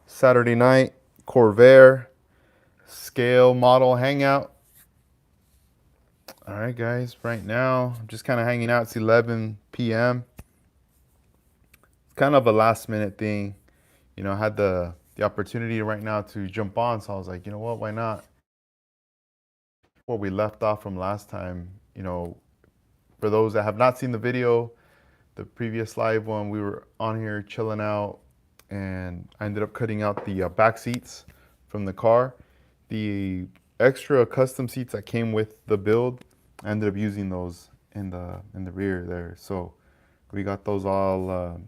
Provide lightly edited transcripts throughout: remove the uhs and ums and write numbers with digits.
Saturday night, Corvair, scale model hangout. All right, guys, right now, I'm just kind of hanging out. It's 11 p.m. It's kind of a last minute thing. I had the opportunity right now to jump on, so I was like, you know what, why not? Where we left off from last time, for those that have not seen the video, the previous live one, we were on here chilling out, and I ended up cutting out the back seats from the car. The extra custom seats that came with the build, I ended up using those in the rear there. So we got those all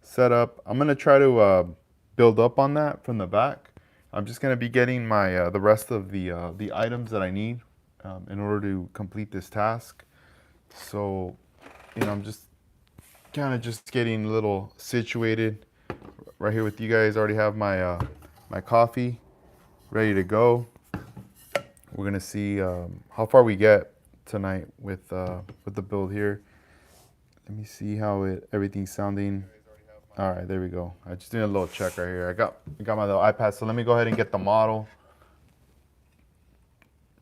set up. I'm gonna try to build up on that from the back. I'm just gonna be getting my the rest of the items that I need in order to complete this task. So I'm just kind of just getting a little situated right here with you guys. Already have my coffee ready to go. We're gonna see how far we get tonight with the build here. Let me see how everything's sounding. All right, there we go. I just did a little check right here. I got my little iPad, so let me go ahead and get the model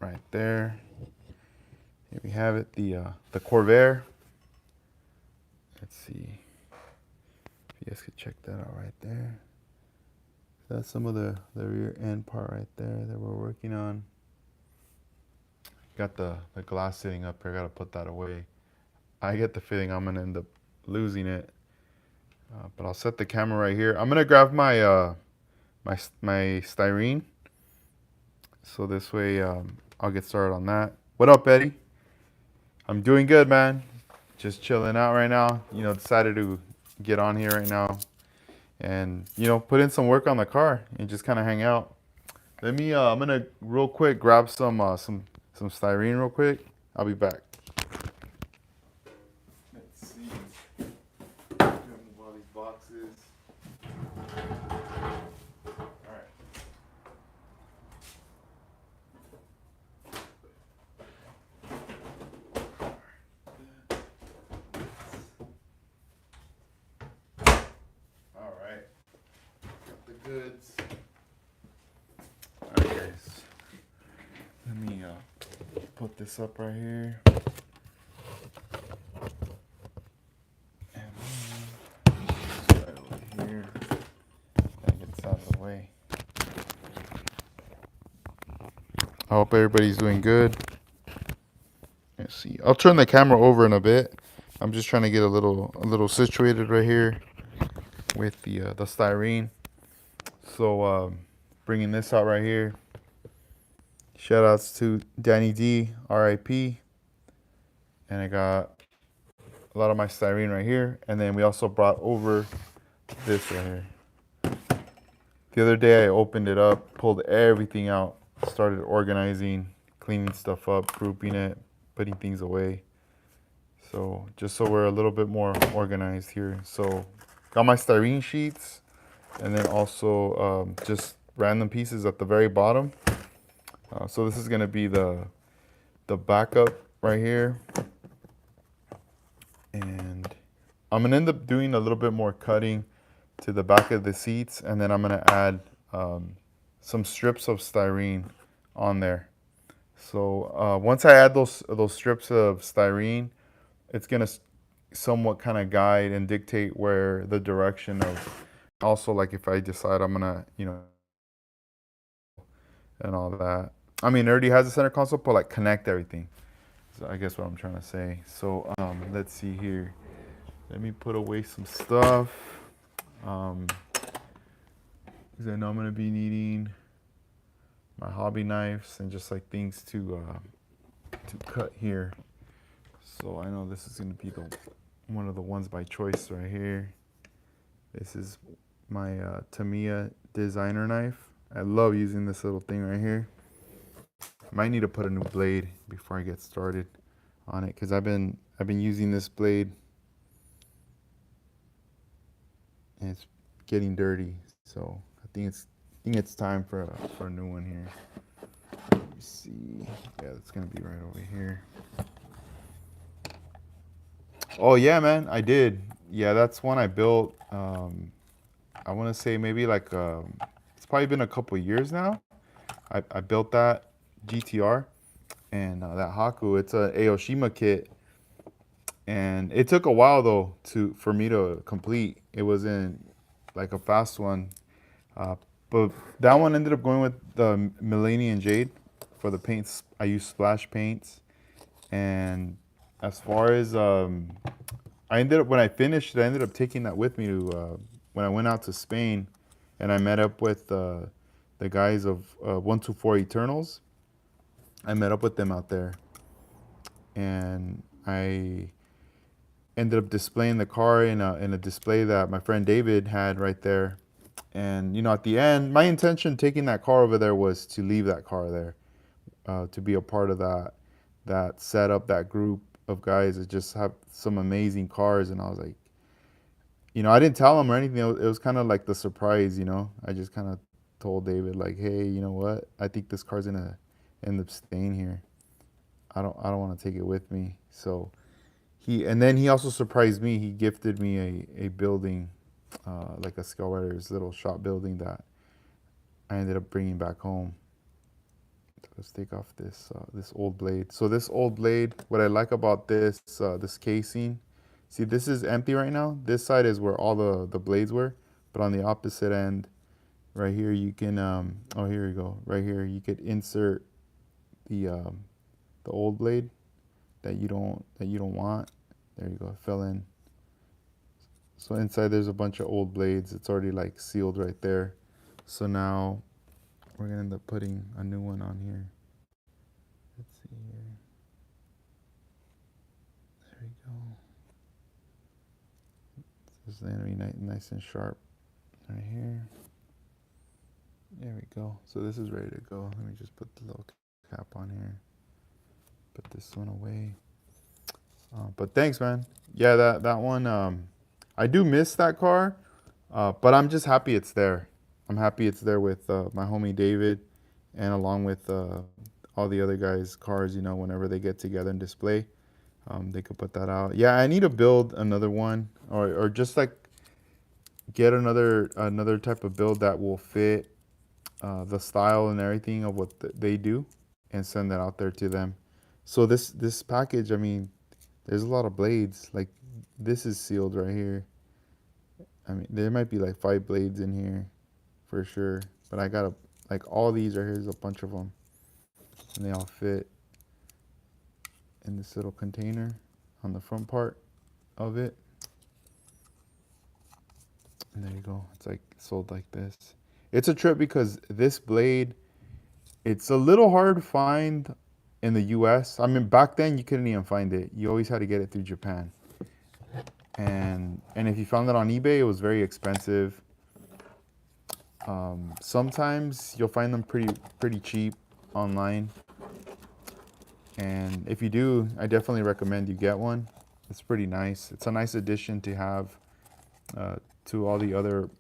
right there. Here we have it, the Corvair. Let's see. You guys could check that out right there. That's some of the rear end part right there that we're working on. Got the glass sitting up here. Got to put that away. I get the feeling I'm gonna end up losing it, but I'll set the camera right here. I'm gonna grab my my styrene, so this way I'll get started on that. What up, Eddie? I'm doing good, man. Just chilling out right now. Decided to get on here right now and put in some work on the car and just kind of hang out. Let me. I'm gonna real quick grab some styrene real quick. I'll be back. Let's see. Move all these boxes. All right. All right. Got the goods. All right, guys. Let me put this up right here. And right over here. That gets out of the way. I hope everybody's doing good. Let's see. I'll turn the camera over in a bit. I'm just trying to get a little situated right here with the styrene. So bringing this out right here. Shout outs to Danny D, RIP. And I got a lot of my styrene right here. And then we also brought over this right here. The other day I opened it up, pulled everything out, started organizing, cleaning stuff up, grouping it, putting things away. So just so we're a little bit more organized here. So got my styrene sheets, and then also just random pieces at the very bottom. So this is gonna be the backup right here. And I'm gonna end up doing a little bit more cutting to the back of the seats, and then I'm gonna add some strips of styrene on there. So once I add those strips of styrene, it's gonna somewhat kind of guide and dictate where the direction of, also like if I decide I'm gonna and all that. I mean, it already has a center console, but like connect everything. So I guess what I'm trying to say. So let's see here. Let me put away some stuff. Because I know I'm gonna be needing my hobby knives and just like things to cut here. So I know this is gonna be one of the ones by choice right here. This is my Tamiya designer knife. I love using this little thing right here. Might need to put a new blade before I get started on it, because I've been using this blade and it's getting dirty. So I think it's time for a new one here. Let me see. Yeah, it's gonna be right over here. Oh yeah, man, I did. Yeah, that's one I built. I want to say maybe like it's probably been a couple years now. I built that GTR and that Haku. It's a Aoshima kit, and it took a while though for me to complete. It wasn't like a fast one, uh, but that one ended up going with the Millennium Jade for the paints. I used splash paints, and as far as I ended up when I finished it, I ended up taking that with me to when I went out to Spain, and I met up with the guys of 124 Eternals. I met up with them out there, and I ended up displaying the car in a display that my friend David had right there. And you know, at the end, my intention taking that car over there was to leave that car there, to be a part of that setup, that group of guys that just have some amazing cars. And I was like, you know, I didn't tell him or anything. It was kind of like the surprise, you know. I just kind of told David like, hey, you know what? I think this car's gonna end up staying here. I don't want to take it with me. So and then he also surprised me. He gifted me a building, like a ScaleRiders little shop building that I ended up bringing back home. So let's take off this old blade. So this old blade, what I like about this this casing, see this is empty right now. This side is where all the blades were, but on the opposite end, right here you can oh here you go. Right here you could insert the old blade that you don't want. There you go, it fell in. So inside there's a bunch of old blades. It's already like sealed right there. So now we're gonna end up putting a new one on here. Let's see here. There we go. This is gonna be nice and sharp right here. There we go. So this is ready to go. Let me just put the little cap on here. Put this one away. But thanks, man. Yeah, that one. I do miss that car, but I'm just happy it's there. I'm happy it's there with my homie David, and along with all the other guys' cars. You know, whenever they get together and display, they could put that out. Yeah, I need to build another one, or just like get another type of build that will fit the style and everything of what they do, and send that out there to them. So this package, I mean, there's a lot of blades. Like this is sealed right here. I mean, there might be like 5 blades in here for sure. But I got like all these right here. There's a bunch of them, and they all fit in this little container on the front part of it. And there you go. It's like sold like this. It's a trip because this blade, it's a little hard to find in the US. I mean, back then you couldn't even find it. You always had to get it through Japan. And if you found it on eBay, it was very expensive. Sometimes you'll find them pretty cheap online. And if you do, I definitely recommend you get one. It's pretty nice. It's a nice addition to have to all the other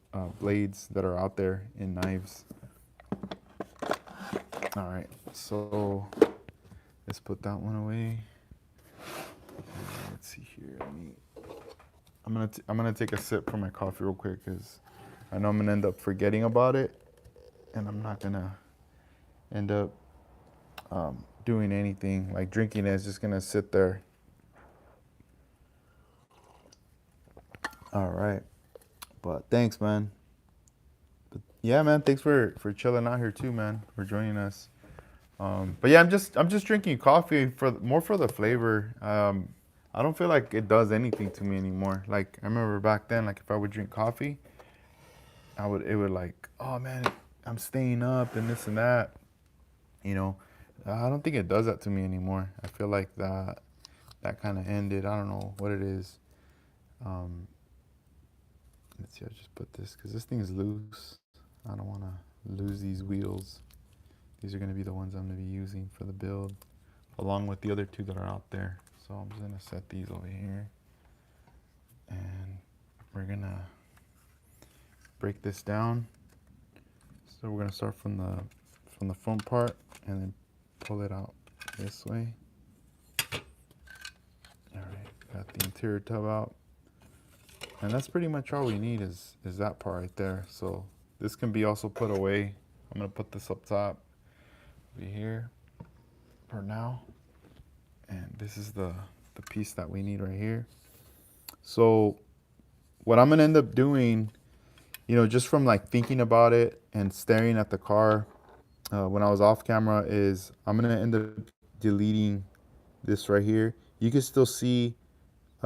blades that are out there in knives. All right, so let's put that one away. Let's see here. I'm gonna take a sip from my coffee real quick because I know I'm gonna end up forgetting about it, and I'm not gonna end up doing anything like drinking it. It's just gonna sit there. All right, but thanks, man. But yeah, man, thanks for chilling out here too, man, for joining us. But yeah, I'm just drinking coffee more for the flavor. I don't feel like it does anything to me anymore. Like I remember back then, like if I would drink coffee, it would like, oh man, I'm staying up and this and that. You know, I don't think it does that to me anymore. I feel like that kind of ended. I don't know what it is. Let's see, I'll just put this because this thing is loose. I don't want to lose these wheels. These are going to be the ones I'm going to be using for the build, along with the other 2 that are out there. So I'm just going to set these over here, and we're going to break this down. So we're going to start from the front part and then pull it out this way. All right, got the interior tub out. And that's pretty much all we need is that part right there. So this can be also put away. I'm gonna put this up top over here for now. And this is the piece that we need right here. So what I'm gonna end up doing, you know, just from like thinking about it and staring at the car when I was off camera, is I'm gonna end up deleting this right here. You can still see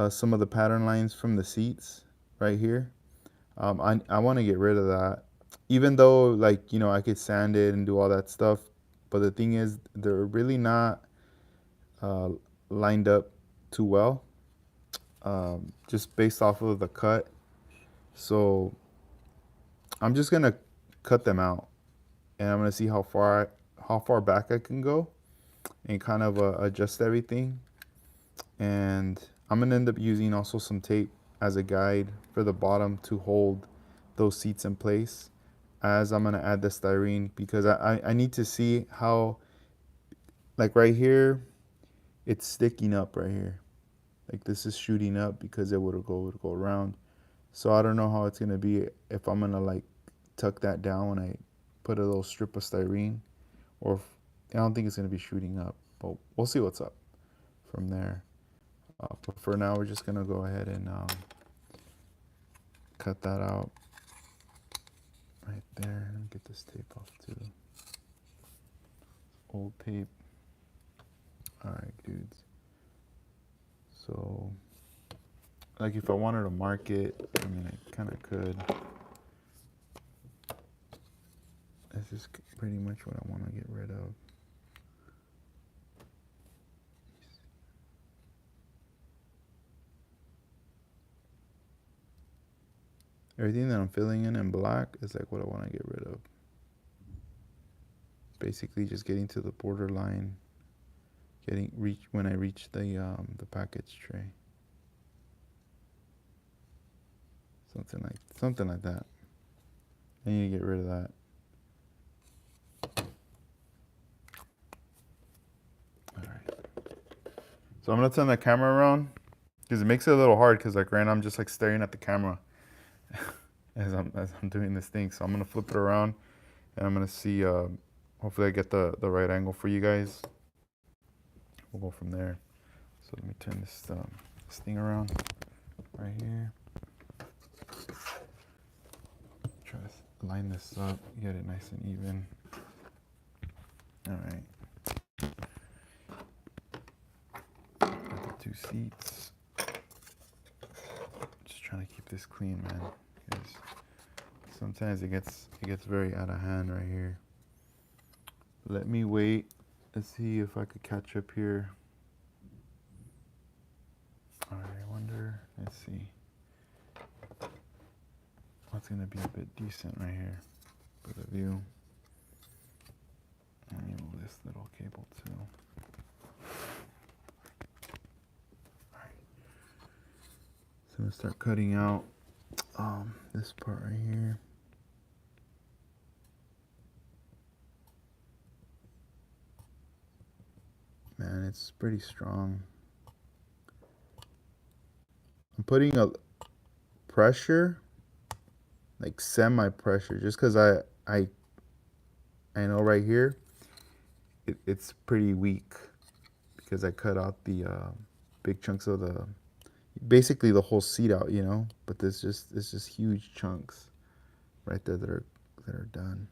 some of the pattern lines from the seats right here. I want to get rid of that, even though, like, you know, I could sand it and do all that stuff. But the thing is, they're really not uh, lined up too well, just based off of the cut. So I'm just gonna cut them out, and I'm gonna see how far back I can go, and kind of adjust everything. And I'm gonna end up using also some tape as a guide for the bottom to hold those seats in place as I'm gonna add the styrene, because I need to see how, like right here, it's sticking up right here. Like this is shooting up because it would go around. So I don't know how it's gonna be if I'm gonna like tuck that down when I put a little strip of styrene, or if, I don't think it's gonna be shooting up, but we'll see what's up from there. But for now, we're just gonna go ahead and cut that out right there. Let me get this tape off too. Old tape. All right, dudes. So, like, if I wanted to mark it, I mean, I kind of could. This is pretty much what I want to get rid of. Everything that I'm filling in black is like what I want to get rid of. Basically, just getting to the borderline, when I reach the package tray. Something like that. I need to get rid of that. All right. So I'm gonna turn the camera around because it makes it a little hard. Because like right now I'm just like staring at the camera as I'm doing this thing. So I'm gonna flip it around and I'm gonna see. Hopefully I get the right angle for you guys. We'll go from there. So let me turn this thing around right here. Try to line this up, get it nice and even. All right. Got the two seats. Just trying to keep this clean, man, because sometimes it gets very out of hand right here. Let me wait. Let's see if I could catch up here. All right, I wonder. Let's see. What's gonna be a bit decent right here for the view. Let me move this little cable too. Alright. So I'm gonna start cutting out this part right here. Man, it's pretty strong. I'm putting a pressure, like semi-pressure, just because I know right here it's pretty weak because I cut out the big chunks of basically the whole seat out, you know. But it's just huge chunks right there that are done.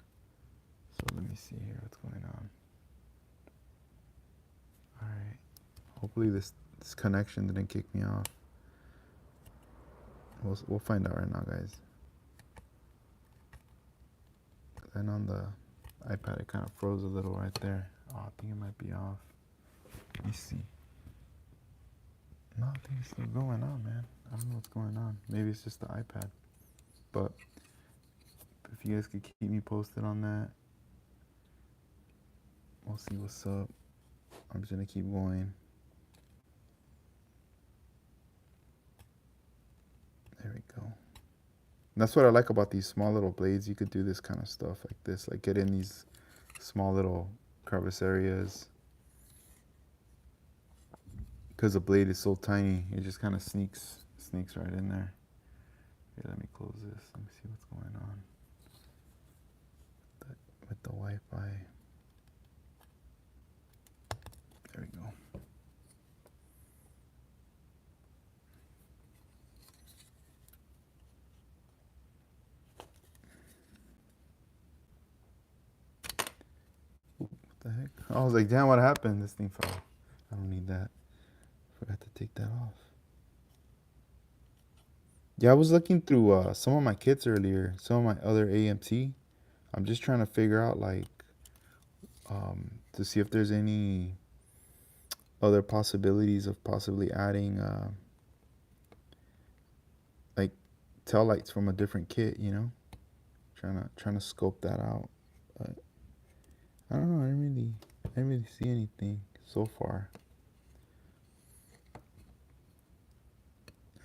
So let me see here what's going on. All right. Hopefully this connection didn't kick me off. We'll find out right now, guys. And on the iPad, it kind of froze a little right there. Oh, I think it might be off. Let me see. No, I think it's still going on, man. I don't know what's going on. Maybe it's just the iPad. But if you guys could keep me posted on that, we'll see what's up. I'm just gonna keep going. There we go. And that's what I like about these small little blades. You could do this kind of stuff like this, like get in these small little crevice areas. Because the blade is so tiny, it just kind of sneaks right in there. Here, let me close this. Let me see what's going on with the Wi-Fi. There we go. What the heck? I was like, damn, what happened? This thing fell. I don't need that. Forgot to take that off. Yeah, I was looking through some of my kits earlier, some of my other AMT. I'm just trying to figure out, like, to see if there's any other possibilities of possibly adding, like, tail lights from a different kit, you know? Trying to scope that out. But I don't know, I didn't really see anything so far.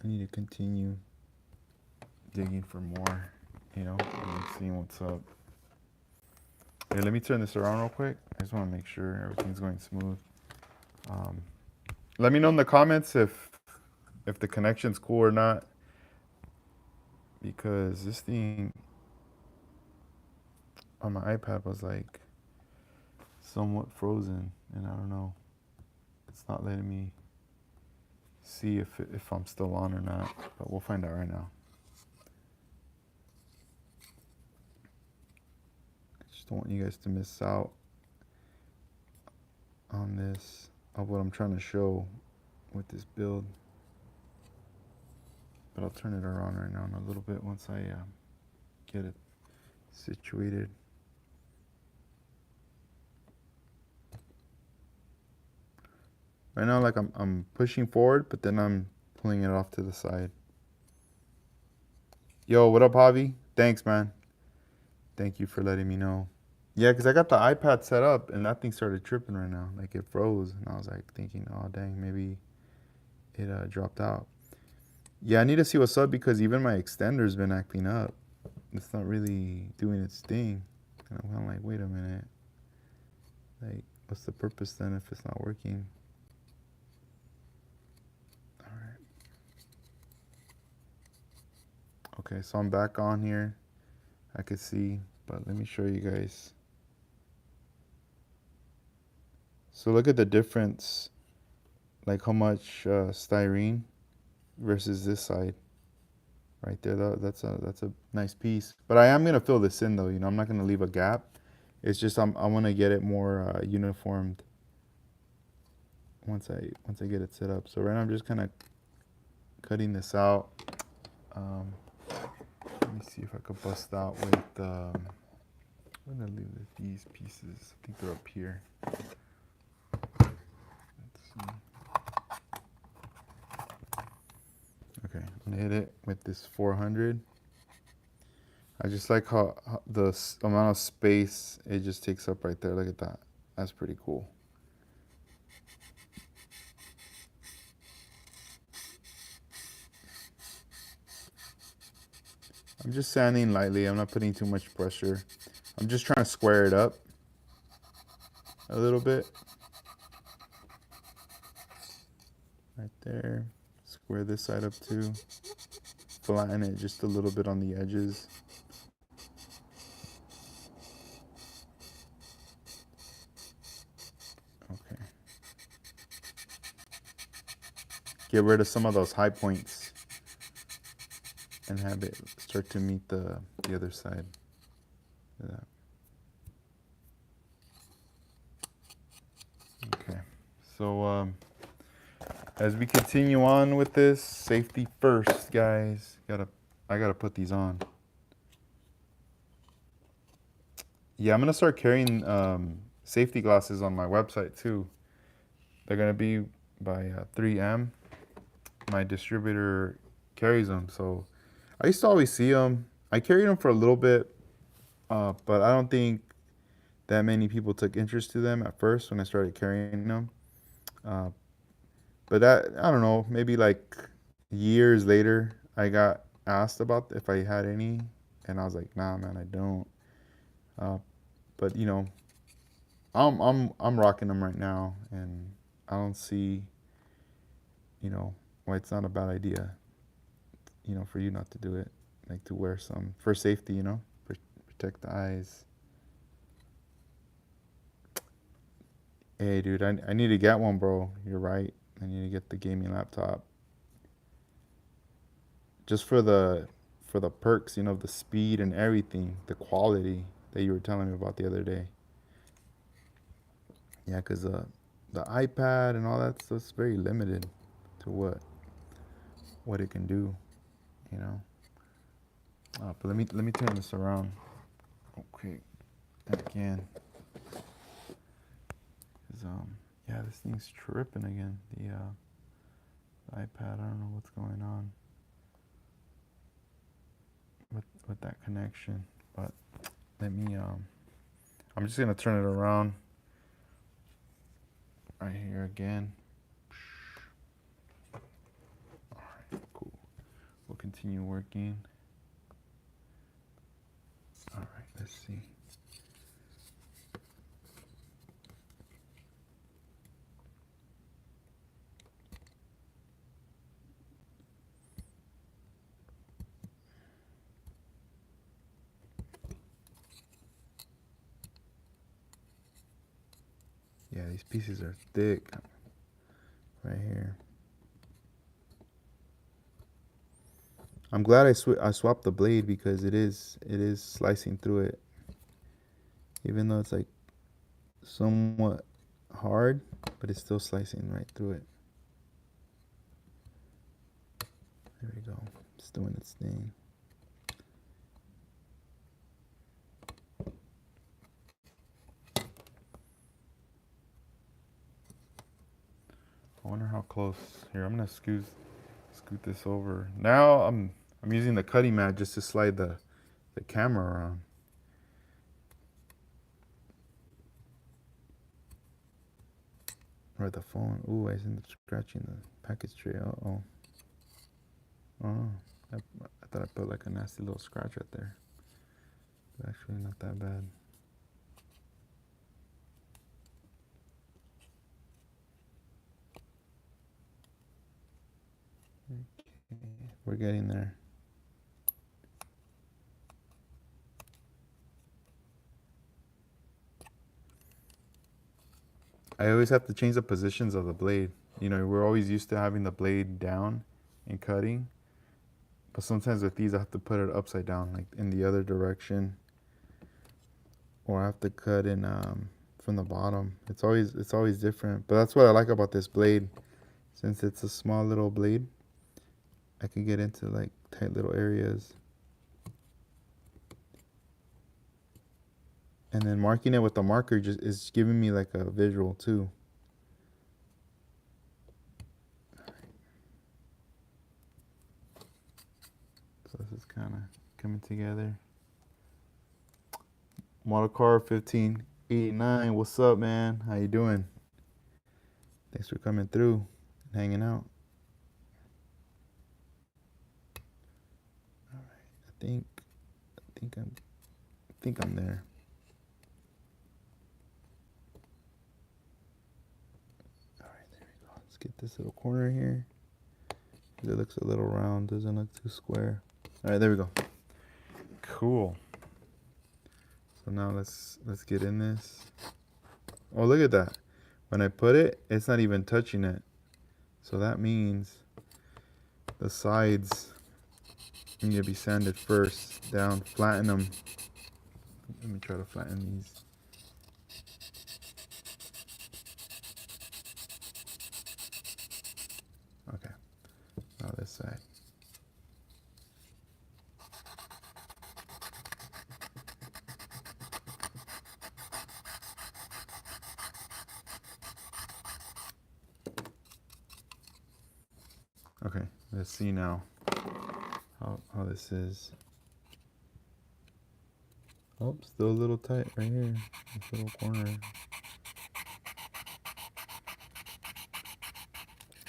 I need to continue digging for more, you know, and seeing what's up. Hey, let me turn this around real quick. I just want to make sure everything's going smooth. Let me know in the comments if the connection's cool or not, because this thing on my iPad was like somewhat frozen, and I don't know. It's not letting me see if I'm still on or not, but we'll find out right now. I just don't want you guys to miss out on this, of what I'm trying to show with this build. But I'll turn it around right now in a little bit once I get it situated. Right now, like, I'm pushing forward, but then I'm pulling it off to the side. Yo, what up, Javi? Thanks, man. Thank you for letting me know. Yeah, because I got the iPad set up, and that thing started tripping right now. Like, it froze, and I was, like, thinking, oh, dang, maybe it dropped out. Yeah, I need to see what's up, because even my extender's been acting up. It's not really doing its thing. And I'm kind of like, wait a minute. Like, what's the purpose then if it's not working? All right. Okay, so I'm back on here. I could see, but let me show you guys. So look at the difference, like how much styrene versus this side right there. That's a nice piece. But I am gonna fill this in though. You know, I'm not gonna leave a gap. It's just I want to get it more uniformed once I get it set up. So right now I'm just kind of cutting this out. Let me see if I could bust out with. I'm gonna leave these pieces. I think they're up here. Okay, I'm gonna hit it with this 400. I just like how the amount of space it just takes up right there. Look at that. That's pretty cool. I'm just sanding lightly. I'm not putting too much pressure. I'm just trying to square it up a little bit. Right there. Square this side up too. Flatten it just a little bit on the edges. Okay. Get rid of some of those high points and have it start to meet the other side. Look at that. Okay. So as we continue on with this, safety first, guys. I gotta put these on. Yeah, I'm gonna start carrying safety glasses on my website too. They're gonna be by 3M. My distributor carries them, so I used to always see them. I carried them for a little bit, but I don't think that many people took interest to them at first when I started carrying them. But that, I don't know, maybe like years later, I got asked about if I had any, and I was like, nah, man, I don't. But you know, I'm rocking them right now, and I don't see, you know, why it's not a bad idea, you know, for you not to do it. like to wear some for safety, you know, protect the eyes. Hey, dude, I need to get one, bro. You're right. I need to get the gaming laptop. Just for the perks, you know, the speed and everything, the quality that you were telling me about the other day. Yeah, because the iPad and all that stuff's very limited to what it can do, you know. But let me turn this around. Okay, again. 'Cause, yeah, this thing's tripping again. The iPad, I don't know what's going on with that connection. But let me I'm just gonna turn it around right here again. All right, cool. We'll continue working. All right, let's see. Yeah, these pieces are thick right here. I'm glad I swapped the blade because it is slicing through it, even though it's like somewhat hard, but it's still slicing right through it. There we go. It's doing its thing. I wonder how close. Here, I'm gonna scoot this over. Now I'm using the cutting mat just to slide the camera around. Or the phone. Ooh, I ended up scratching the package tray. Uh-oh. Oh, I thought I put like a nasty little scratch right there. But actually not that bad. Okay, we're getting there. I always have to change the positions of the blade. You know, we're always used to having the blade down and cutting. But sometimes with these, I have to put it upside down, like in the other direction. Or I have to cut in from the bottom. It's always different. But that's what I like about this blade. Since it's a small little blade, I can get into like tight little areas. And then marking it with the marker just is giving me like a visual too. So this is kind of coming together. Modelcar 1589, what's up, man? How you doing? Thanks for coming through and hanging out. All right, I think I'm there. All right, there we go. Let's get this little corner here. It looks a little round, doesn't look too square. All right, there we go. Cool. So now let's get in this. Oh, look at that. When I put it, it's not even touching it. So that means the sides need to be sanded first down, flatten them. Let me try to flatten these. Okay, now this side. Okay, let's see now how this is. Oh, still a little tight right here, this little corner.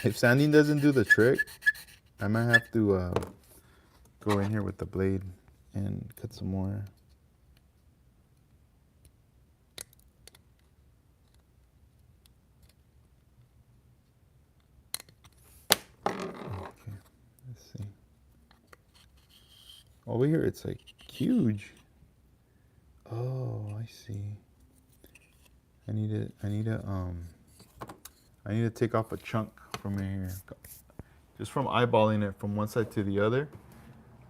If sanding doesn't do the trick, I might have to go in here with the blade and cut some more. Okay, let's see. Over here, it's like huge. Oh, I see. I need to take off a chunk from in here. Just from eyeballing it from one side to the other,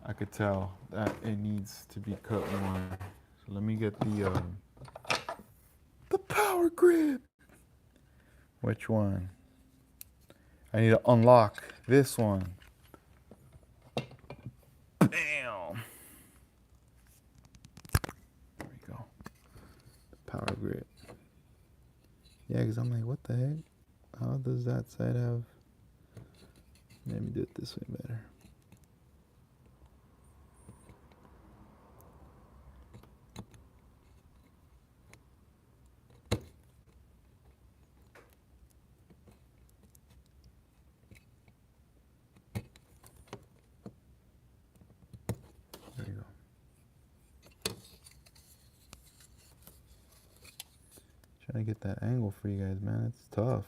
I could tell that it needs to be cut more. So let me get the power grip. Which one? I need to unlock this one. Bam! There we go. The power grip. Yeah, because I'm like, what the heck? How does that side have... Let me do it this way better. There you go. Trying to get that angle for you guys, man. It's tough.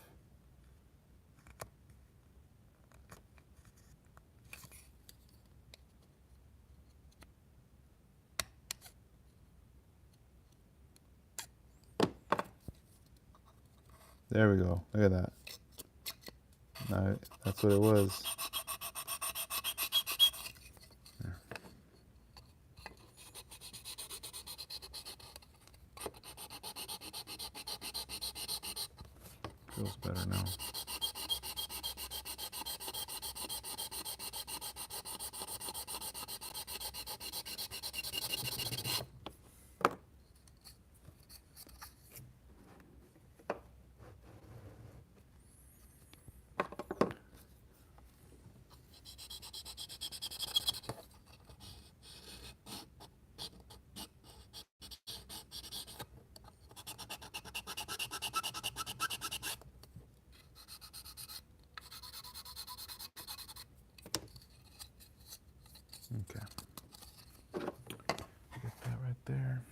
There we go. Look at that. No, that's what it was. There. Feels better now. Okay. Get that right there.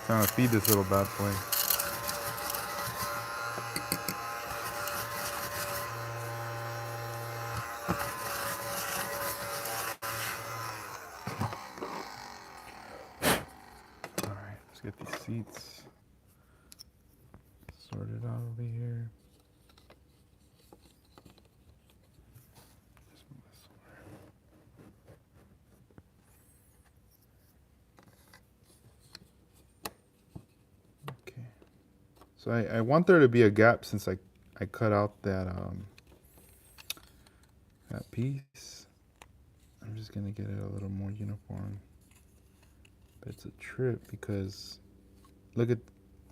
Trying to feed this little bad boy. Alright, let's get these seats sorted out over here. Just move this over. Okay. So I want there to be a gap since I cut out that that piece. I'm just gonna get it a little more uniform. But it's a trip because look at,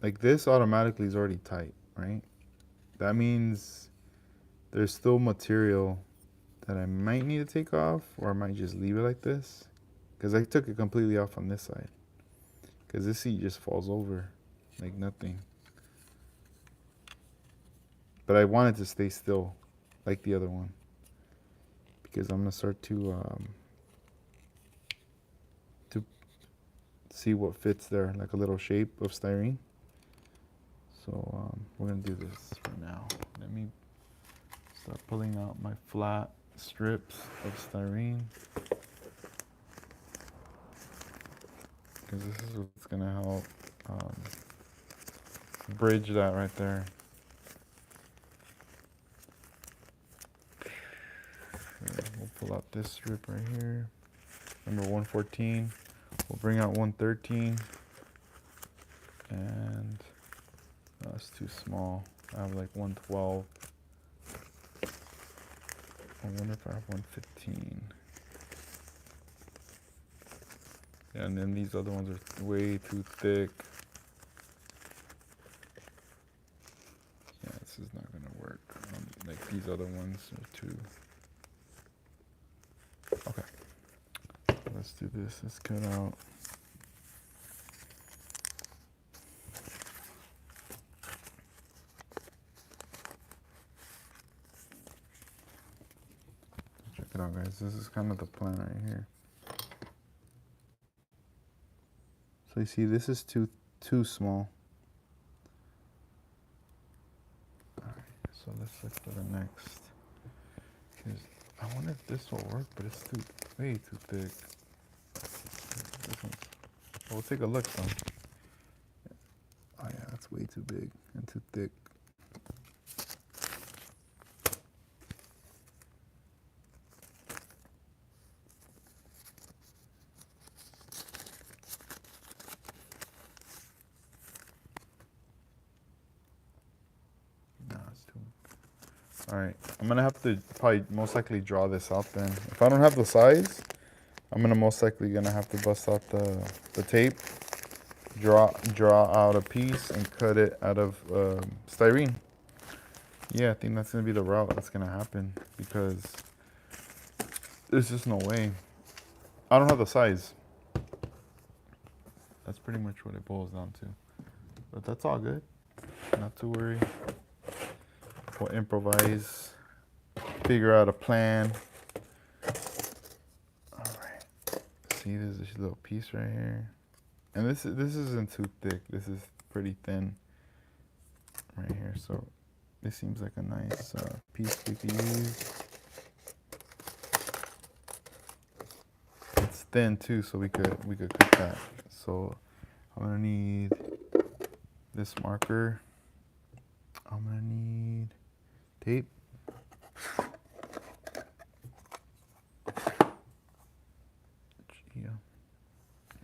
like, this automatically is already tight, right? That means there's still material that I might need to take off, or I might just leave it like this, because I took it completely off on this side, because this seat just falls over like nothing. But I want it to stay still like the other one, because I'm gonna start to see what fits there, like a little shape of styrene. So we're gonna do this for now. Let me start pulling out my flat strips of styrene, because this is what's gonna help bridge that right there. Okay, we'll pull out this strip right here, number 114. We'll bring out 113, and that's too small. I have like 112. I wonder if I have 115. Yeah, and then these other ones are way too thick. Yeah, this is not gonna work. Like these other ones are too. Okay. Let's do this. Let's cut out. Check it out, guys. This is kind of the plan right here. So you see, this is too small. All right, so let's look for the next. Because I want wonder if this will work, but it's way too thick. We'll take a look though. Oh yeah, that's way too big and too thick. No, it's too. All right, I'm gonna have to probably most likely draw this out then. If I don't have the size, I'm most likely gonna have to bust out the tape, draw out a piece and cut it out of styrene. Yeah, I think that's gonna be the route that's gonna happen because there's just no way. I don't have the size. That's pretty much what it boils down to. But that's all good. Not to worry. We'll improvise, figure out a plan. All right. See, there's this little piece right here, and this isn't too thick. This is pretty thin right here. So this seems like a nice piece we could use. It's thin too, so we could cut that. So I'm gonna need this marker. I'm gonna need tape. Yeah.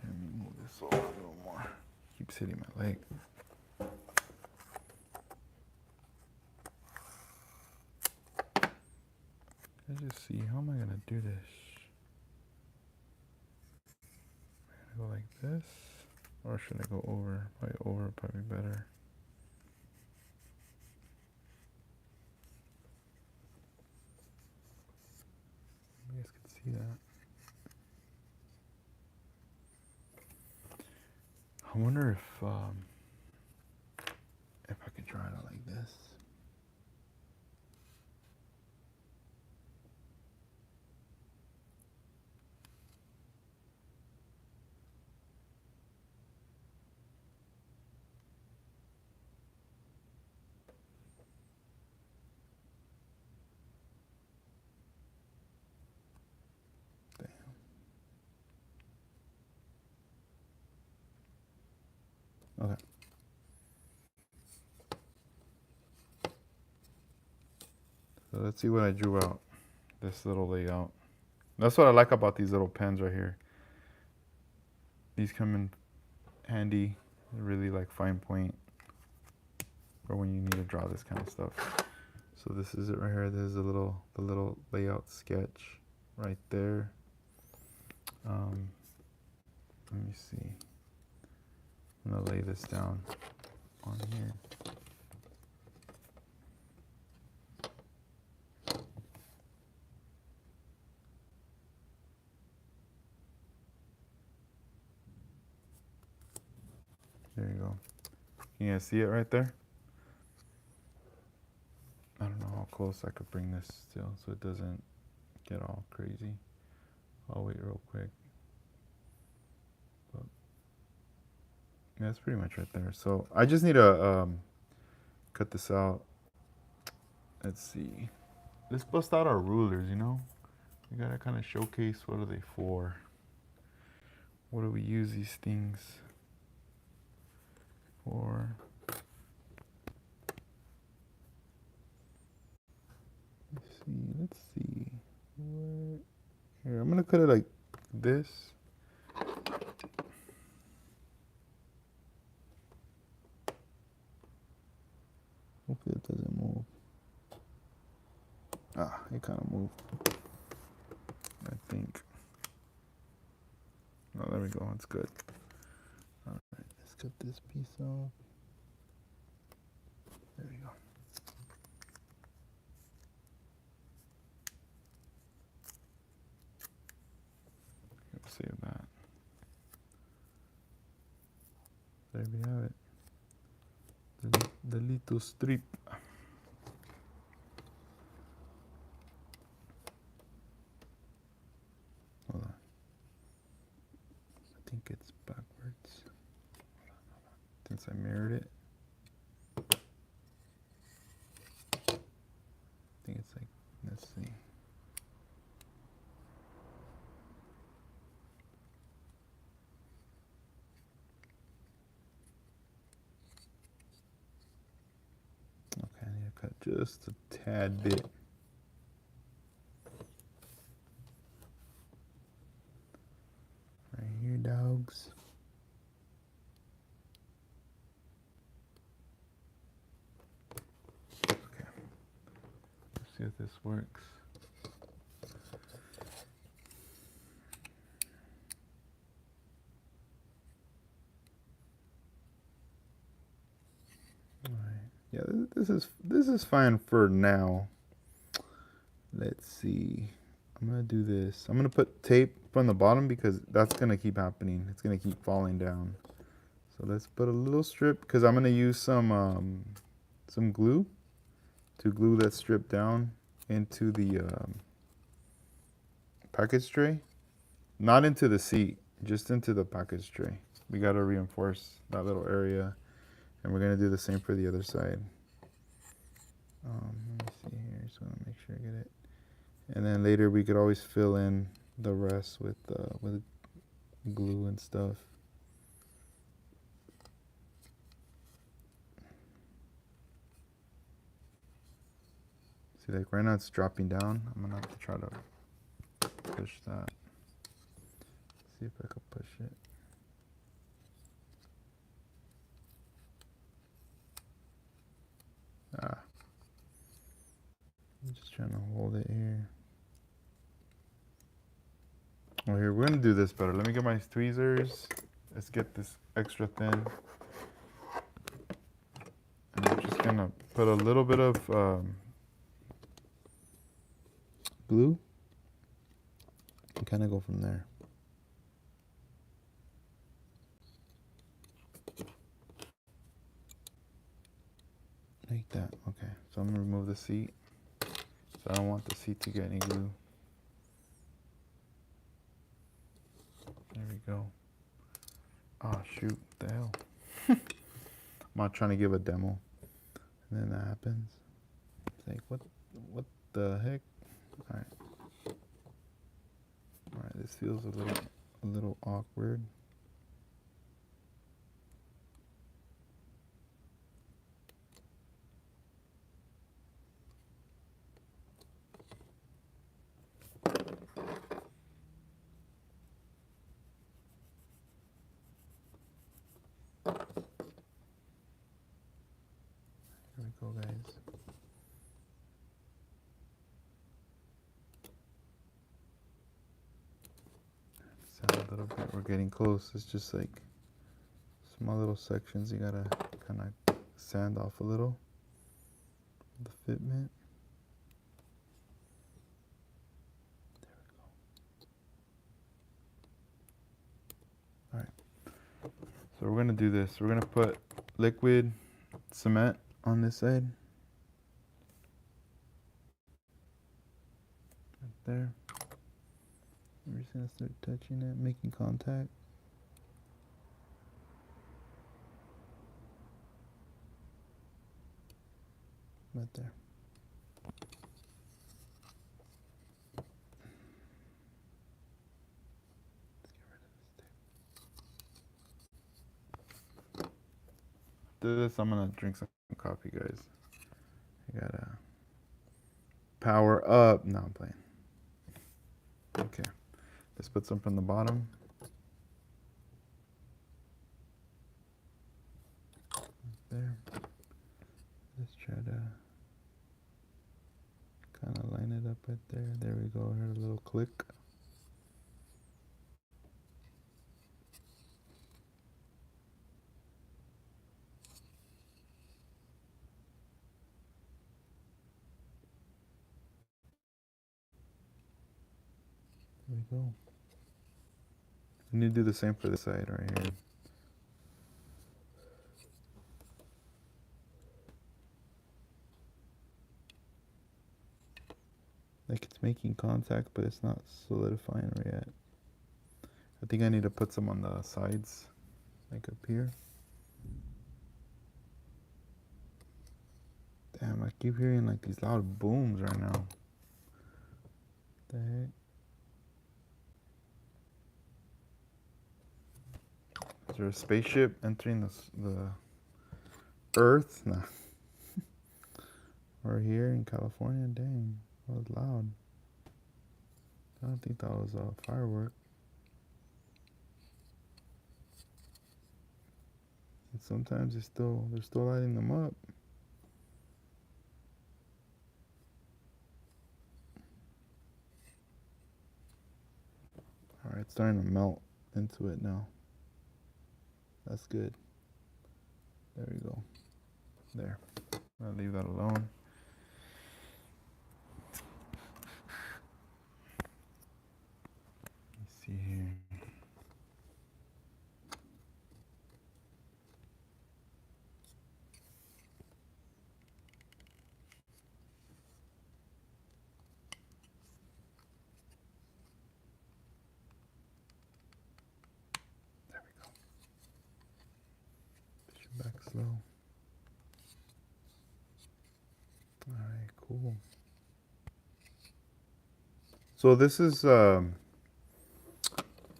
Let me move this over a little more. Keeps hitting my leg. Let's just see, how am I gonna do this? Am I gonna go like this? Or should I go over? Probably over, probably better. You guys can see that. I wonder if I could draw it out like this. Okay. So let's see what I drew out. This little layout. That's what I like about these little pens right here. These come in handy. They're really like fine point for when you need to draw this kind of stuff. So this is it right here. There's the little layout sketch right there. Let me see. I'm gonna lay this down on here. There you go. Can you guys see it right there? I don't know how close I could bring this still so it doesn't get all crazy. I'll wait real quick. But yeah, that's pretty much right there. So I just need to cut this out. Let's see. Let's bust out our rulers, you know? We gotta kind of showcase what are they for. What do we use these things for? Let's see. Here, I'm gonna cut it like this. Hopefully it doesn't move. Ah, it kind of moved. I think. Oh, there we go. It's good. All right, let's cut this piece off. There we go. Save that. There we have it. The little strip. Hold on. I think it's backwards. Hold on. Since I mirrored it. I think it's like, let's see. cut just a tad bit. Right here, dogs. Okay. Let's see if this works. All right. Yeah, this is fine for now. Let's see. I'm gonna do this. I'm gonna put tape from the bottom because that's gonna keep happening. It's gonna keep falling down. So let's put a little strip because I'm gonna use some glue to glue that strip down into the package tray. Not into the seat, just into the package tray. We gotta reinforce that little area, and we're gonna do the same for the other side. Let me see here. Just wanna make sure I get it. And then later we could always fill in the rest with glue and stuff. See, like right now it's dropping down. I'm gonna have to try to push that. See if I can push it. I'm just trying to hold it here. Oh, here, we're gonna do this better. Let me get my tweezers. Let's get this extra thin. And I'm just gonna put a little bit of glue and kind of go from there. Like that. Okay, so I'm gonna remove the seat. So I don't want the seat to get any glue. There we go. Oh shoot, what the hell. I'm not trying to give a demo. And then that happens. It's like, what the heck? Alright. Alright, this feels a little awkward. Here we go, guys. Sound a little bit. We're getting close. It's just like small little sections. You gotta kind of sand off a little. The fitment. There we go. All right. So we're gonna do this. We're gonna put liquid cement on this side. Right there. We're just gonna start touching it, making contact. Right there. After this, I'm gonna drink some coffee, guys. I gotta power up. No, I'm playing. Okay, let's put some from the bottom. There. Let's try to kind of line it up right there. There we go. I heard a little click. There we go. We need to do the same for this side right here. Like it's making contact, but it's not solidifying yet. I think I need to put some on the sides, like up here. Damn, I keep hearing like these loud booms right now. What the heck? Is there a spaceship entering the Earth? Nah. Or here in California, dang, that was loud. I don't think that was a firework. And sometimes they're still lighting them up. All right, it's starting to melt into it now. That's good. There we go. There. I'll leave that alone. Let's see here. There we go. Push it back slow. All right, cool. So this is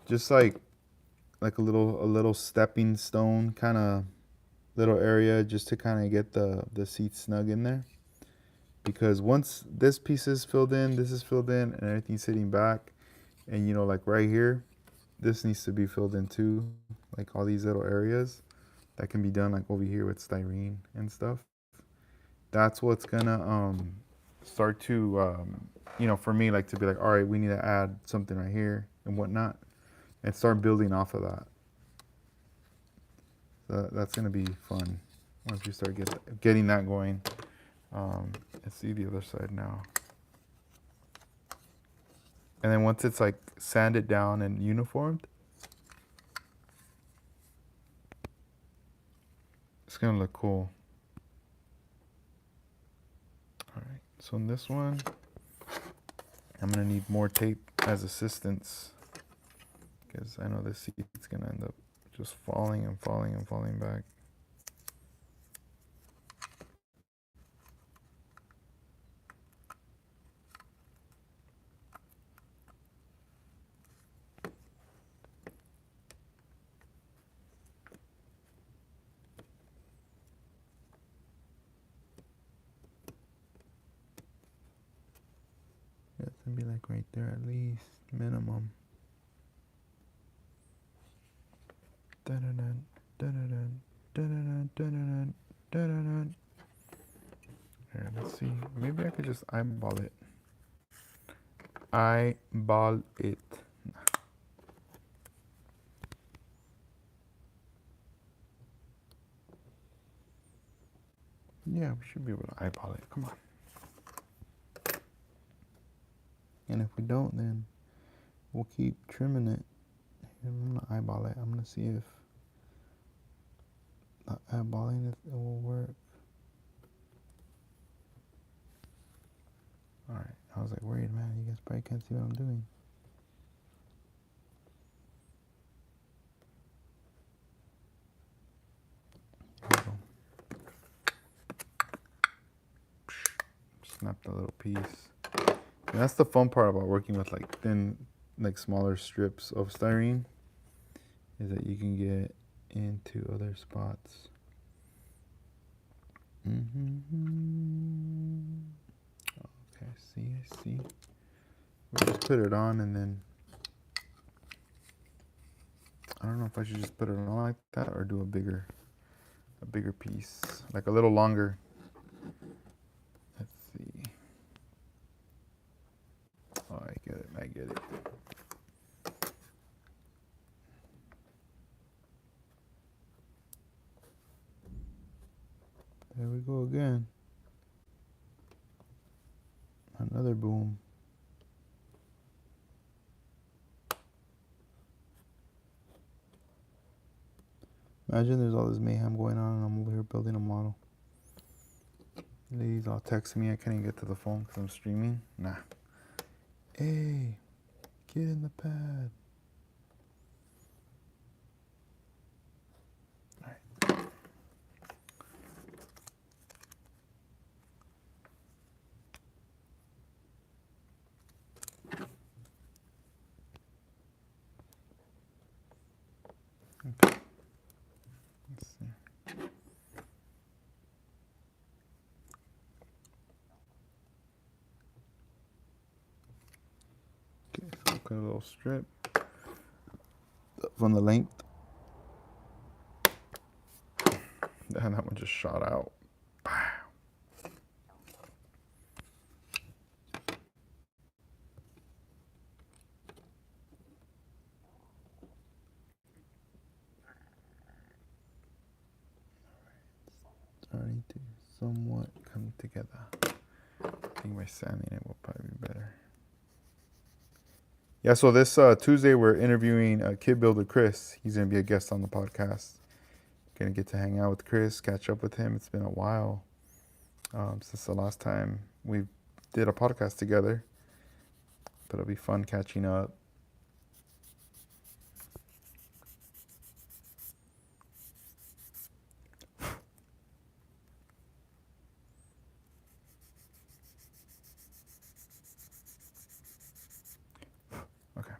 just like a little stepping stone kind of little area just to kind of get the seats snug in there. Because once this piece is filled in, this is filled in, and everything's sitting back, and you know, like right here, this needs to be filled in too, like all these little areas. That can be done like over here with styrene and stuff. That's what's gonna start to you know, for me, like to be like, all right, we need to add something right here and whatnot, and start building off of that. So that's gonna be fun once you start getting that going. Let's see the other side now. And then once it's like sanded down and uniformed, it's gonna look cool. All right, so in this one, I'm gonna need more tape as assistance because I know this seat's gonna end up just falling and falling and falling back. Yeah, it's gonna be like right there at least, minimum. Dun-dun-dun, dun-dun-dun, dun-dun-dun, dun-dun-dun, dun-dun-dun. Here, let's see. Maybe I could just eyeball it. Eyeball it. Yeah, we should be able to eyeball it. Come on. And if we don't, then we'll keep trimming it. I'm gonna eyeball it. I'm gonna see if eyeballing it will work. All right. I was like worried, man. You guys probably can't see what I'm doing. There we go. Snap the little piece. And that's the fun part about working with like thin, like smaller strips of styrene, is that you can get into other spots. Okay, I see. We'll just put it on, and then I don't know if I should just put it on like that or do a bigger piece, like a little longer. Let's see. Oh, I get it. There we go again. Another boom. Imagine there's all this mayhem going on and I'm over here building a model. Ladies all text me, I can't even get to the phone because I'm streaming. Nah. Hey, get in the pad. Okay. Let's see. Cut a little strip from the length. And that one just shot out. Starting to somewhat come together. I think by sanding it will probably be better. Yeah, so this Tuesday we're interviewing Kid Builder Chris. He's going to be a guest on the podcast. Going to get to hang out with Chris, catch up with him. It's been a while since the last time we did a podcast together. But it'll be fun catching up. Okay.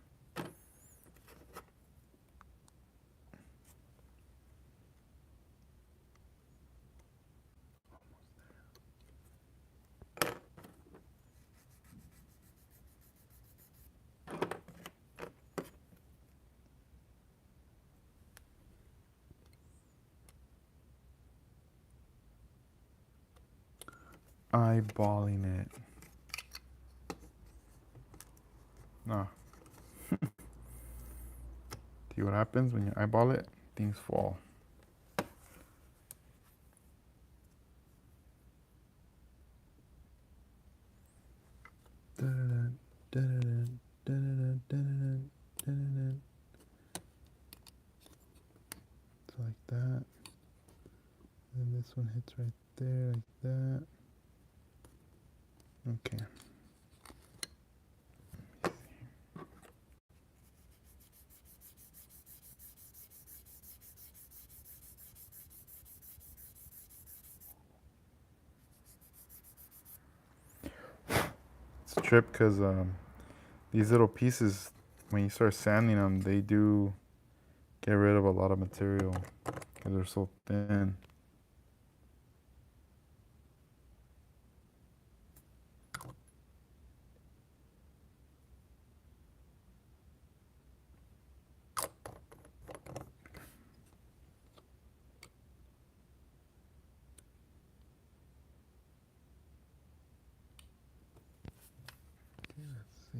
Eyeballing it. No. See what happens when you eyeball it? Things fall. So like that. And this one hits right there, like that. Okay. It's a trip because these little pieces, when you start sanding them, they do get rid of a lot of material because they're so thin. Let's see.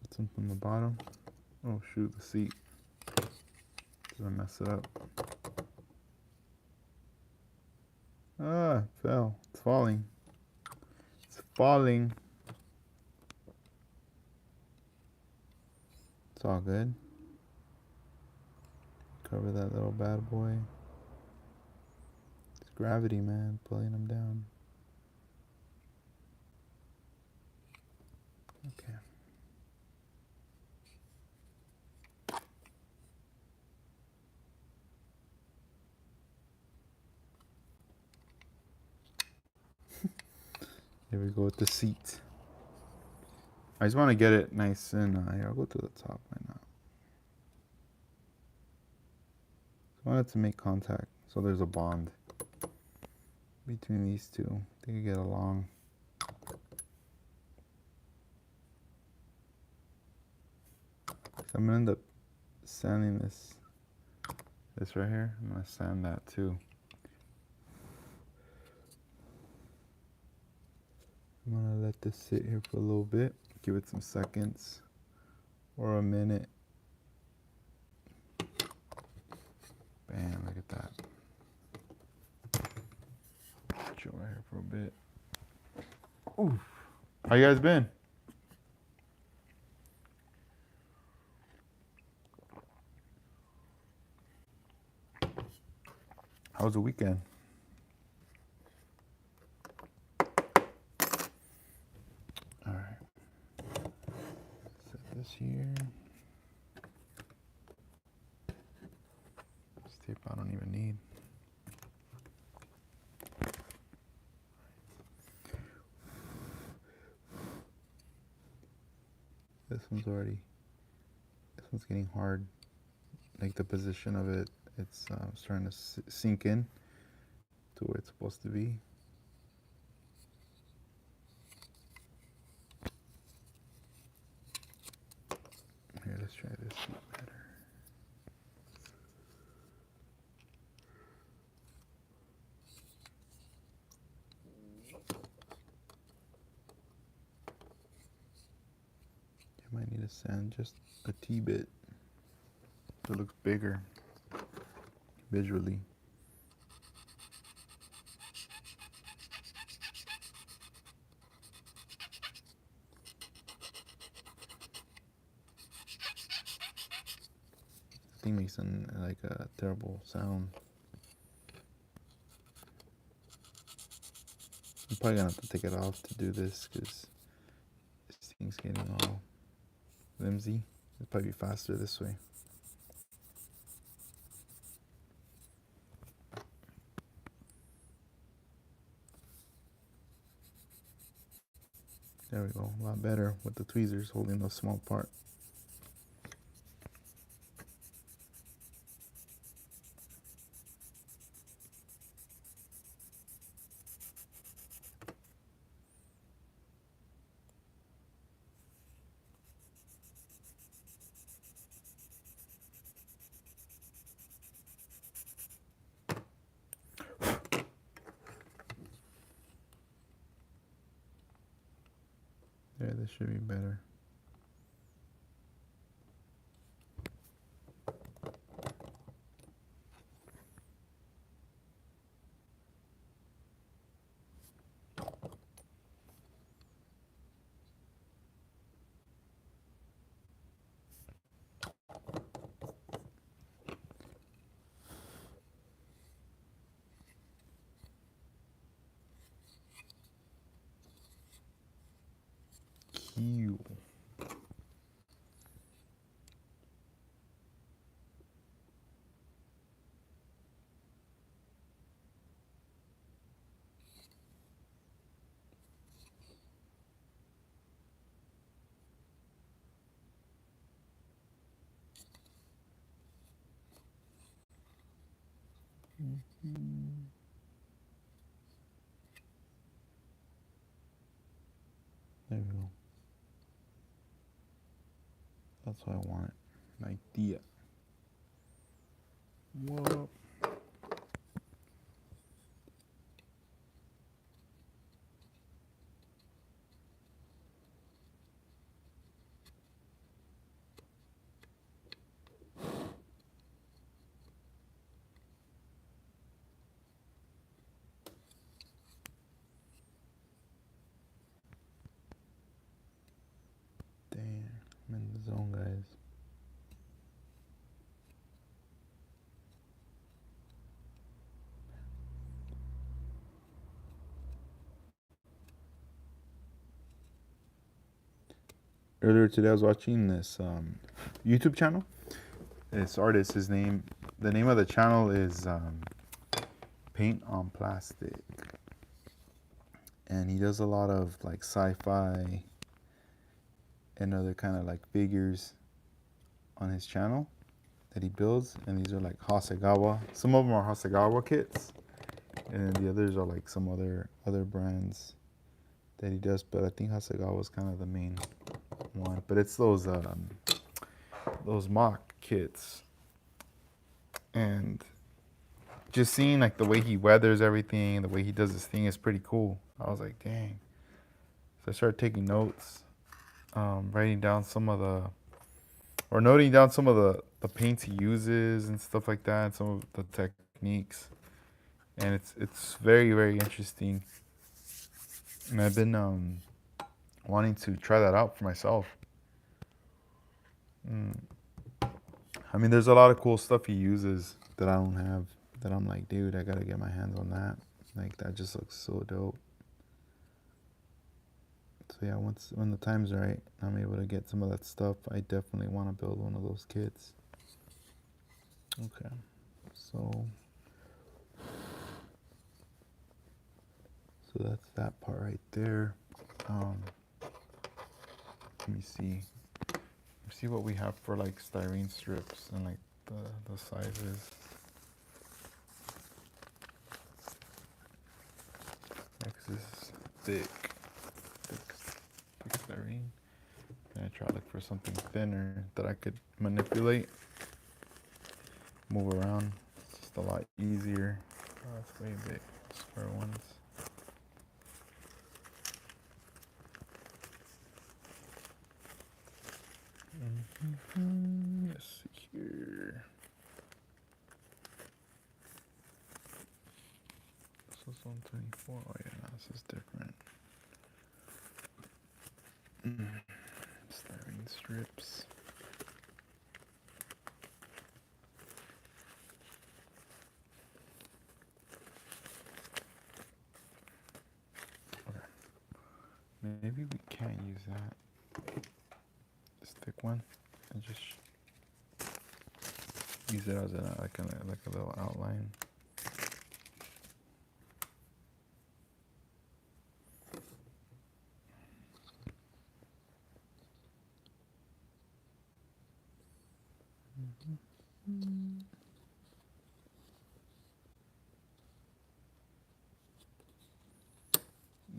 Put some from the bottom. Oh shoot, the seat. Did I mess it up? Ah, it fell. It's falling. It's falling. It's all good. Cover that little bad boy. It's gravity, man, pulling them down. Okay. Here we go with the seat. I just want to get it nice and here, I'll go to the top right now. I wanted to make contact so there's a bond between these two. They can get along. So I'm gonna end up sanding this right here. I'm gonna sand that too. I'm gonna let this sit here for a little bit, give it some seconds or a minute. Bam, look at that. Chill right here for a bit. Oof. How you guys been? How was the weekend? All right. Set this here. This tape I don't even need. This one's getting hard. Like the position of it, it's starting to sink in. to where it's supposed to be. Here, let's try this one better. You might need to sand just a bit so it looks bigger visually. This thing makes like a terrible sound. I'm probably gonna have to take it off to do this because this thing's getting all flimsy. It'll probably be faster this way. There we go, a lot better with the tweezers holding the small part. There, this should be better. Cute. There we go. That's what I want. An idea. Whoa. Damn, I'm in the zone, guys. Earlier today, I was watching this YouTube channel. This artist, the name of the channel is Paint on Plastic, and he does a lot of like sci-fi and other kind of like figures on his channel that he builds, and these are like Hasegawa. Some of them are Hasegawa kits, and the others are like some other brands that he does. But I think Hasegawa is kind of the main one. But it's those mock kits, and just seeing like the way he weathers everything, the way he does this thing is pretty cool. I was like, dang. So I started taking notes, writing down noting down some of the paints he uses and stuff like that, and some of the techniques. And it's very, very interesting. And I've been wanting to try that out for myself. I mean, there's a lot of cool stuff he uses that I don't have, that I'm like, dude, I gotta get my hands on that. Like, that just looks so dope. So yeah, when the time's right, I'm able to get some of that stuff. I definitely want to build one of those kits. Okay, so that's that part right there. Let me see. See what we have for like styrene strips and like the sizes. is thick styrene. And I try to look for something thinner that I could manipulate, move around. It's just a lot easier. Oh, it's way big. Square ones. Let's see here. This was 124. Oh yeah, no, this is different. Styrene strips. Okay. Maybe we can't use that. This thick one, and just use it as like a little outline.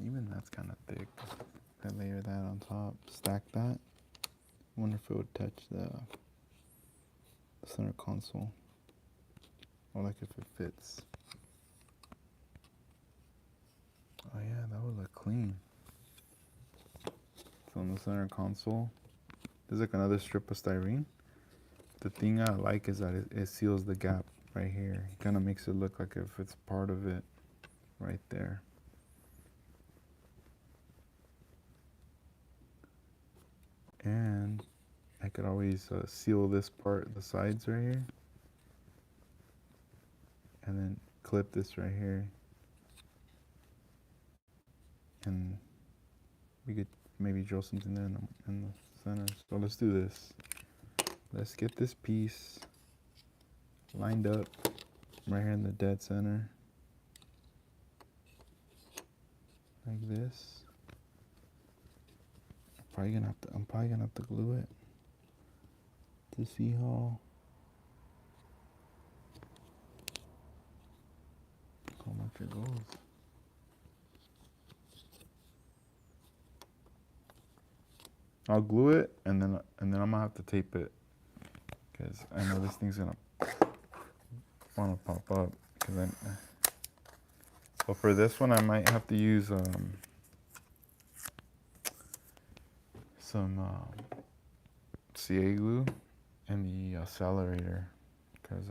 Even that's kind of thick. I layer that on top, stack that. Wonder if it would touch the center console, or like if it fits. Oh yeah, that would look clean. So on the center console, there's like another strip of styrene. The thing I like is that it seals the gap right here. It kind of makes it look like if it's part of it right there. And I could always seal this part, the sides right here, and then clip this right here, and we could maybe drill something there in the center. So let's do this. Let's get this piece lined up right here in the dead center, like this. I'm probably gonna have to glue it to see how much it goes. I'll glue it and then I'm gonna have to tape it, because I know this thing's gonna wanna pop up. So for this one, I might have to use some CA glue and the accelerator, because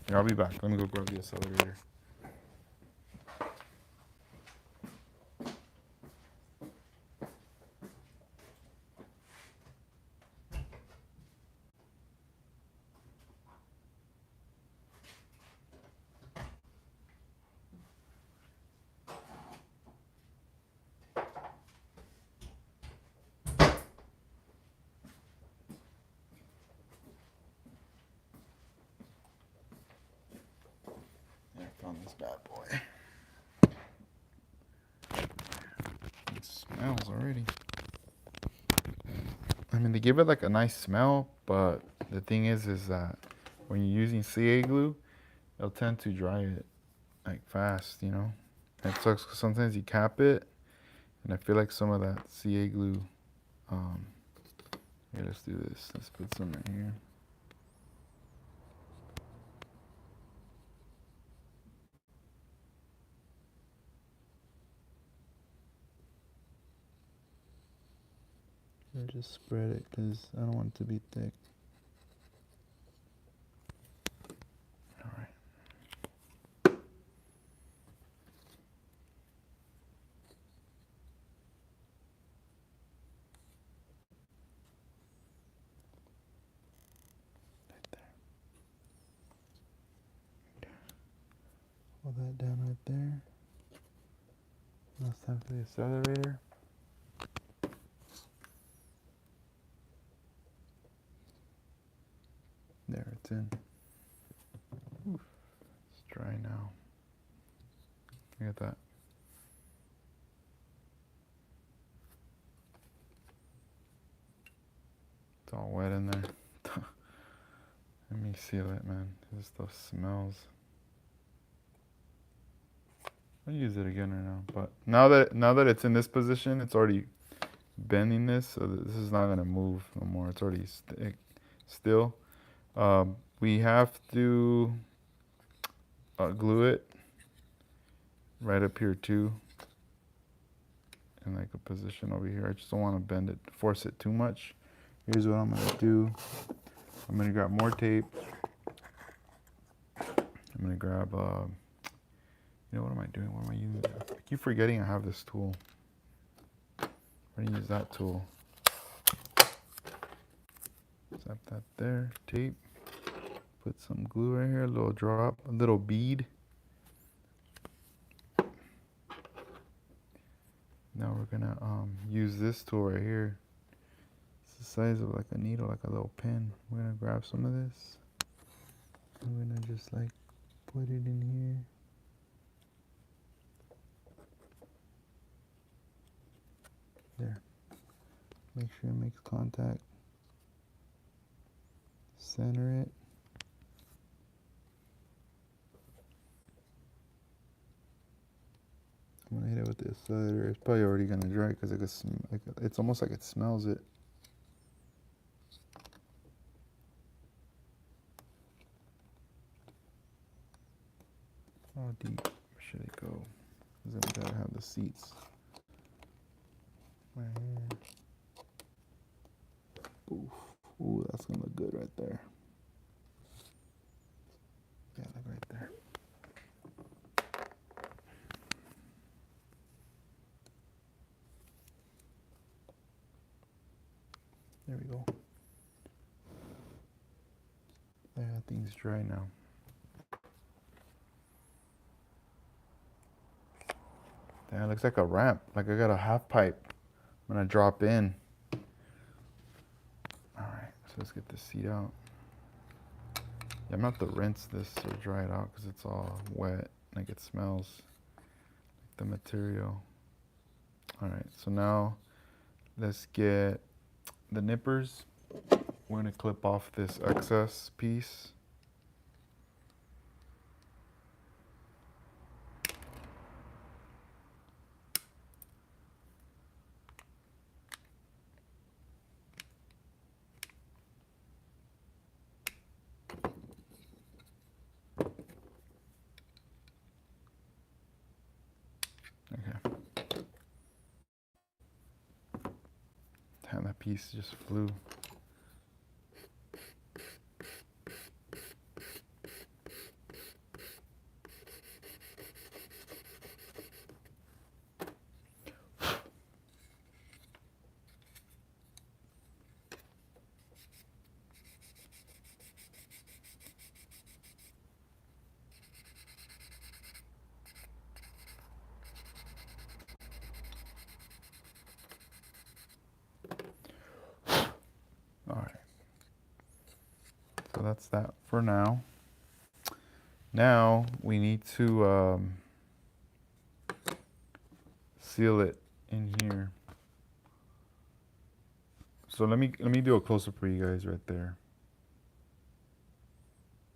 here, I'll be back. Let me go grab the accelerator. On this bad boy. It smells already. I mean, they give it like a nice smell, but the thing is that when you're using CA glue, it'll tend to dry it like fast, you know? It sucks because sometimes you cap it, and I feel like some of that CA glue, here, let's do this. Let's put some right here. Or just spread it, because I don't want it to be thick. Alright. Right there. Hold that down right there. Now it's time for the accelerator. There, it's in. Oof. It's dry now. Look at that. It's all wet in there. Let me seal it, man. This stuff smells. I'll use it again right now. But now that it's in this position, it's already bending this, so this is not gonna move no more. It's already still. We have to glue it right up here too, in like a position over here. I just don't want to bend it, force it too much. Here's what I'm gonna do. I'm gonna grab more tape. I'm gonna grab, you know, what am I doing? What am I using? I keep forgetting I have this tool. I'm gonna use that tool. Zap that there, tape. Put some glue right here, a little drop, a little bead. Now we're gonna use this tool right here. It's the size of like a needle, like a little pin. We're gonna grab some of this. I'm gonna just like put it in here. There. Make sure it makes contact. Center it. I'm gonna hit it with this cider. It's probably already gonna dry because it's almost like it smells it. How deep should it go? Because then we gotta have the seats right here. Oof. Ooh, that's gonna look good right there. Yeah, look right there. There we go. Yeah, things dry now. That looks like a ramp. Like I got a half pipe. I'm gonna drop in. All right, so let's get the seat out. Yeah, I'm gonna have to rinse this or dry it out because it's all wet. Like it smells like the material. All right, so now let's get the nippers. We're gonna clip off this excess piece. Okay. Damn, that piece just flew. All right. So that's that for now. Now we need to seal it in here. So let me do a close-up for you guys right there.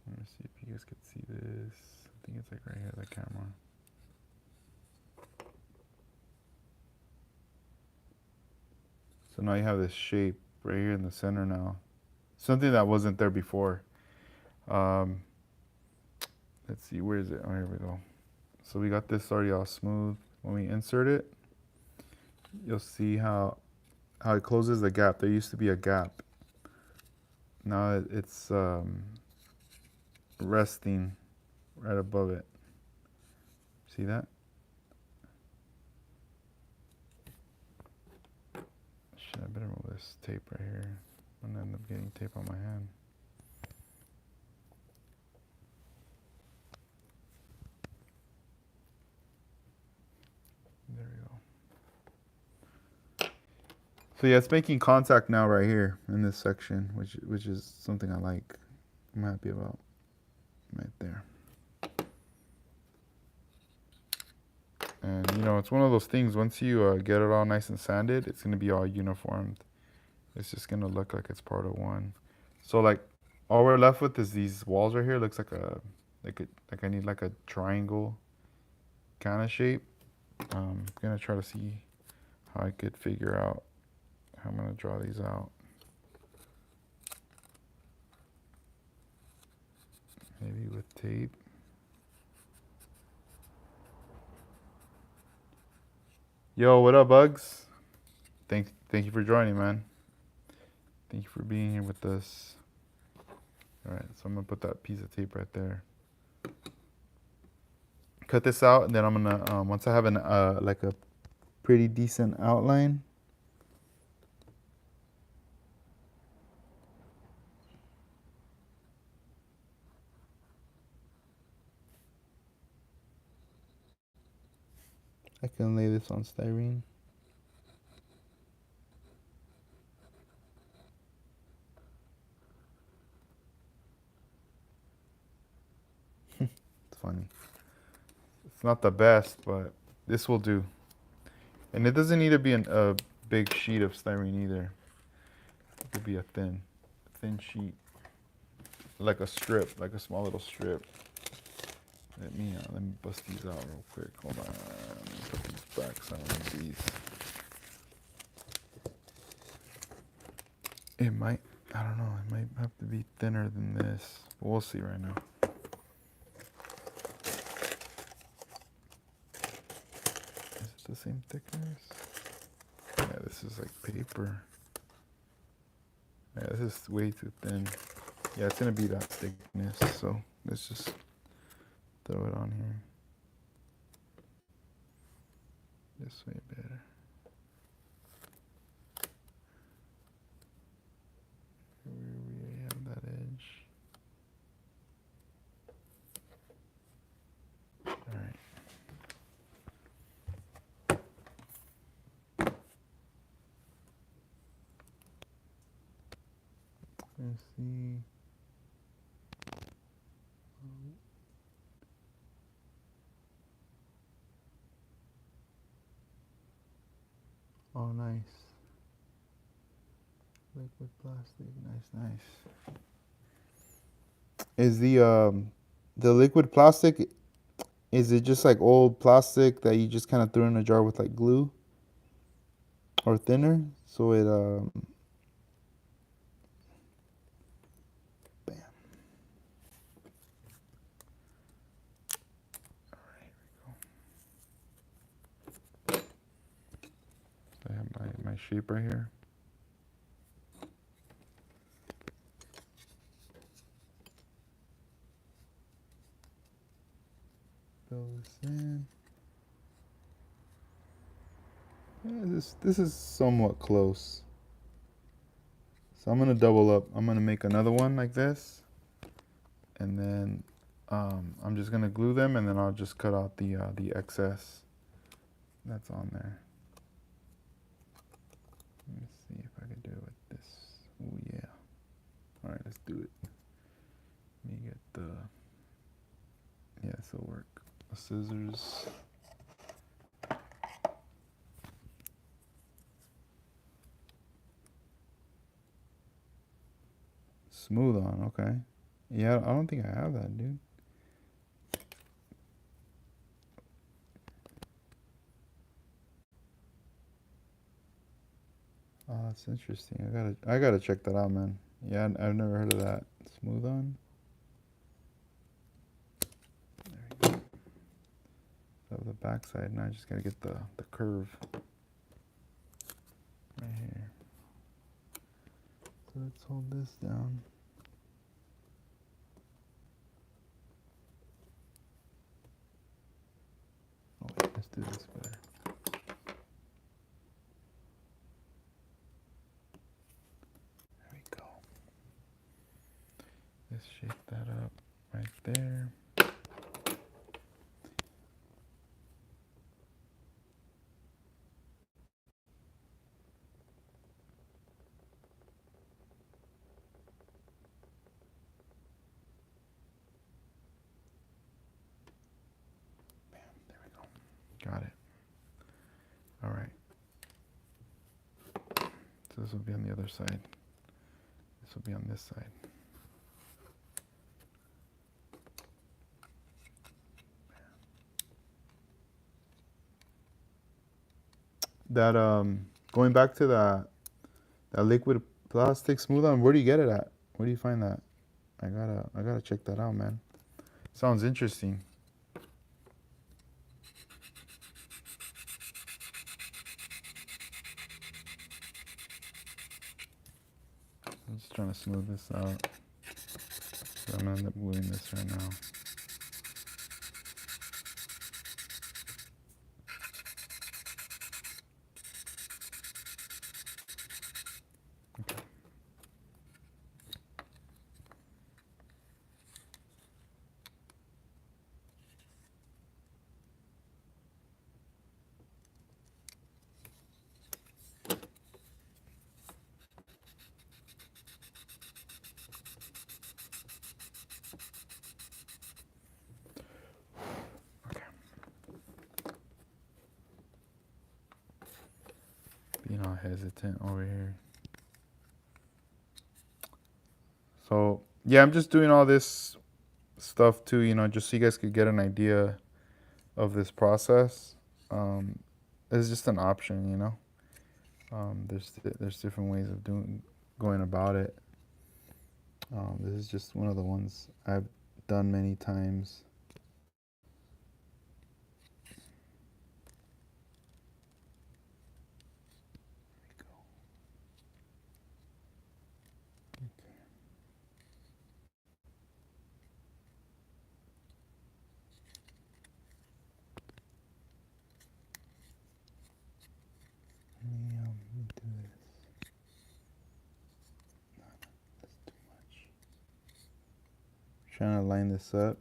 Let me see if you guys can see this. I think it's like right here, the camera. So now you have this shape right here in the center now. Something that wasn't there before. Let's see, where is it? Oh, here we go. So we got this already all smooth. When we insert it, you'll see how it closes the gap. There used to be a gap. Now it's resting right above it. See that? Shit, I better move this tape right here. I'm gonna end up getting tape on my hand. There we go. So yeah, it's making contact now right here in this section, which is something I like. I'm happy about right there. And you know, it's one of those things, once you get it all nice and sanded, it's gonna be all uniformed. It's just gonna look like it's part of one. So like, all we're left with is these walls right here. Looks like I need like a triangle kind of shape. I'm gonna try to see how I could figure out how I'm gonna draw these out. Maybe with tape. Yo, what up, Bugs? Thank you for joining, man. Thank you for being here with us. All right, so I'm gonna put that piece of tape right there. Cut this out, and then I'm gonna once I have an like a pretty decent outline. I can lay this on styrene. It's funny. It's not the best, but this will do. And it doesn't need to be a big sheet of styrene either. It could be a thin sheet, like a strip, like a small little strip. Let me bust these out real quick. Hold on. Let me put these back so I don't need these. It might, I don't know, it might have to be thinner than this. But we'll see right now. Is it the same thickness? Yeah, this is like paper. Yeah, this is way too thin. Yeah, it's gonna be that thickness, so let's just throw it on here. This way better. Where we have that edge. Alright. Let's see. Oh, nice. Liquid plastic, nice. Is the liquid plastic, is it just like old plastic that you just kind of threw in a jar with like glue or thinner? So it bam. All right, here we go. I have my shape right here. Fill this in. Yeah, this is somewhat close. So I'm gonna double up. I'm gonna make another one like this, and then I'm just gonna glue them, and then I'll just cut out the excess that's on there. Let me see if I can do it with this. Oh yeah. All right, let's do it. Let me get the, yeah, this will work. The scissors. Smooth on, okay. Yeah, I don't think I have that, dude. Oh, that's interesting. I gotta check that out, man. Yeah, I've never heard of that. Smooth on. There we go. So the back side, now I just gotta get the curve right here. So let's hold this down. Oh wait, let's do this better. There we go. Let's shape that up right there. Got it. All right. So this will be on the other side. This will be on this side. that going back to that liquid plastic smooth on, where do you get it at? Where do you find that? I gotta check that out, man. Sounds interesting. I'm just trying to smooth this out. So I'm gonna end up gluing this right now. Okay. Being all hesitant over here. So yeah, I'm just doing all this stuff too, you know, just so you guys could get an idea of this process. It's just an option, you know. There's different ways of going about it. This is just one of the ones I've done many times. Let me do this. No, that's too much. Trying to line this up.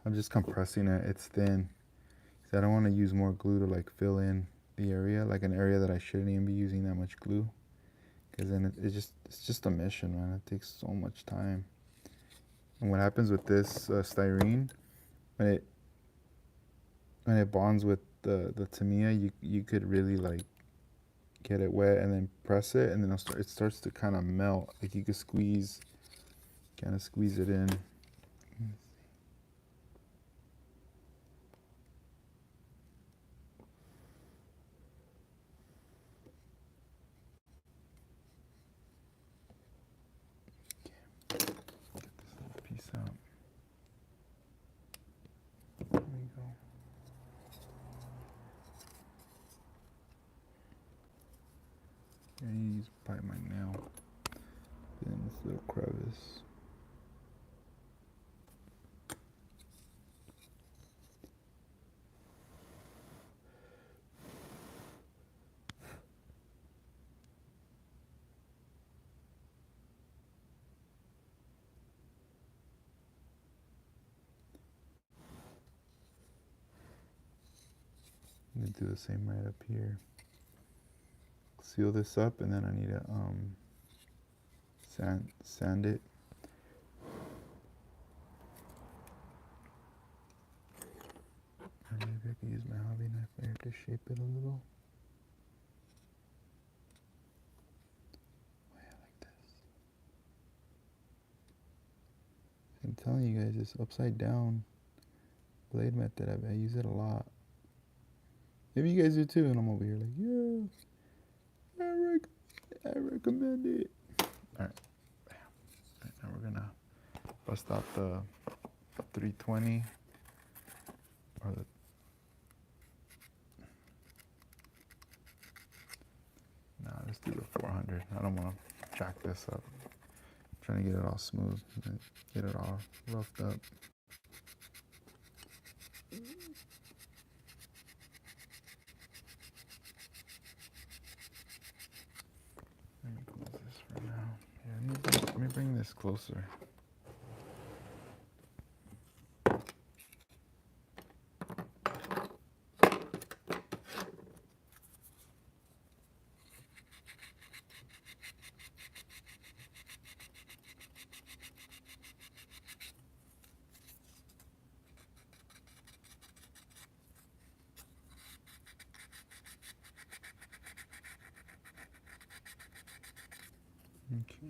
I'm just compressing it. It's thin. I don't want to use more glue to like fill in the area, like an area that I shouldn't even be using that much glue, because then it's just a mission, man. It takes so much time. And what happens with this styrene, when it bonds with the Tamiya, you could really like get it wet and then press it, and then it starts to kind of melt. Like you could kind of squeeze it in. Out. There we go. I need to bite my nail in this little crevice. I'm gonna do the same right up here. Seal this up, and then I need to sand it. Or maybe I could use my hobby knife there to shape it a little. Oh yeah, like this. I'm telling you guys, this upside down blade method, I use it a lot. Maybe you guys do too, and I'm over here like, yeah, I recommend it. Alright, now we're gonna bust out the 320 or the let's do the 400. I don't want to jack this up. I'm trying to get it all smooth, get it all roughed up. Let me close this for now. Yeah, let me bring this closer. Okay.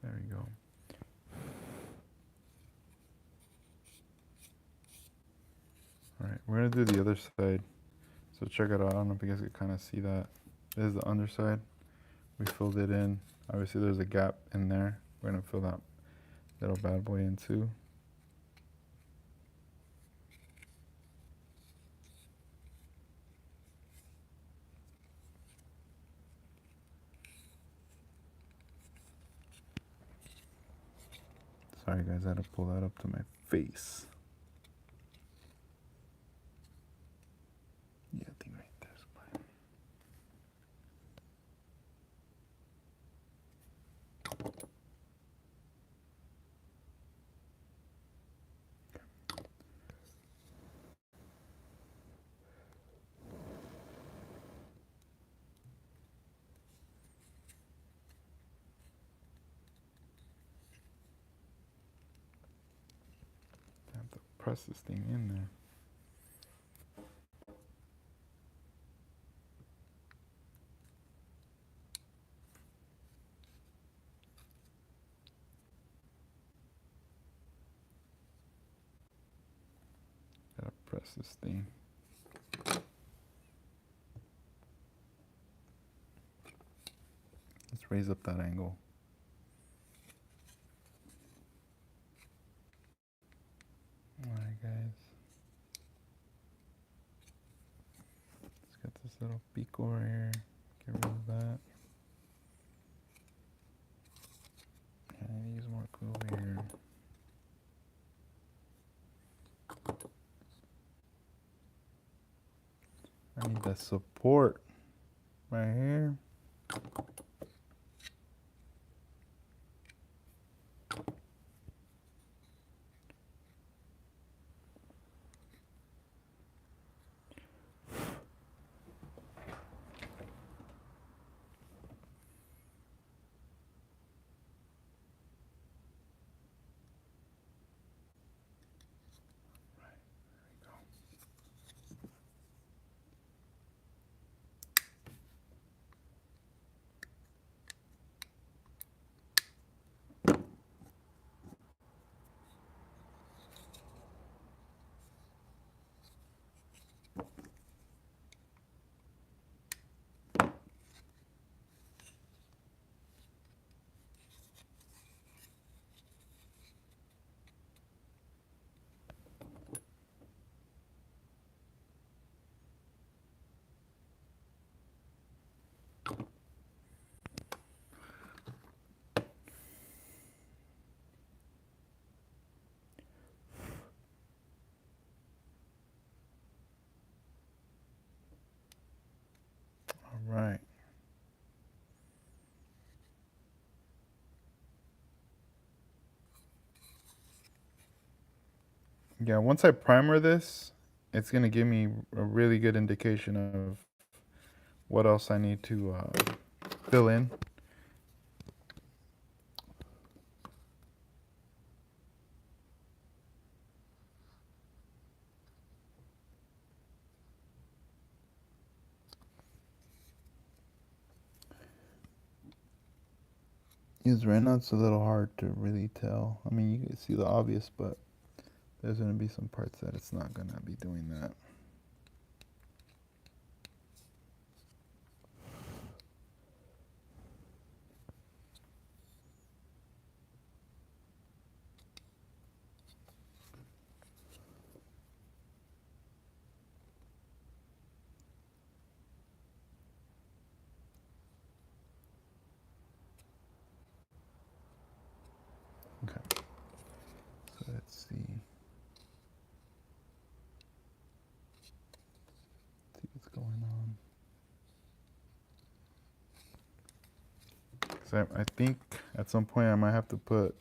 There we go. All right, we're gonna do the other side. So check it out. I don't know if you guys can kind of see that. This is the underside. We filled it in. Obviously, there's a gap in there. We're gonna fill that little bad boy in too. Sorry guys, I had to pull that up to my face. Yeah, I think right there's fine. I have to press this thing in there. Gotta press this thing. Let's raise up that angle. Alright guys. Let's get this little pico right here. Get rid of that. And use more glue over here. I need that support right here. Right. Yeah, once I primer this, it's gonna give me a really good indication of what else I need to fill in. Because right now it's a little hard to really tell. I mean, you can see the obvious, but there's going to be some parts that it's not going to be doing that. Okay. So let's see. See what's going on. So I think at some point I might have to put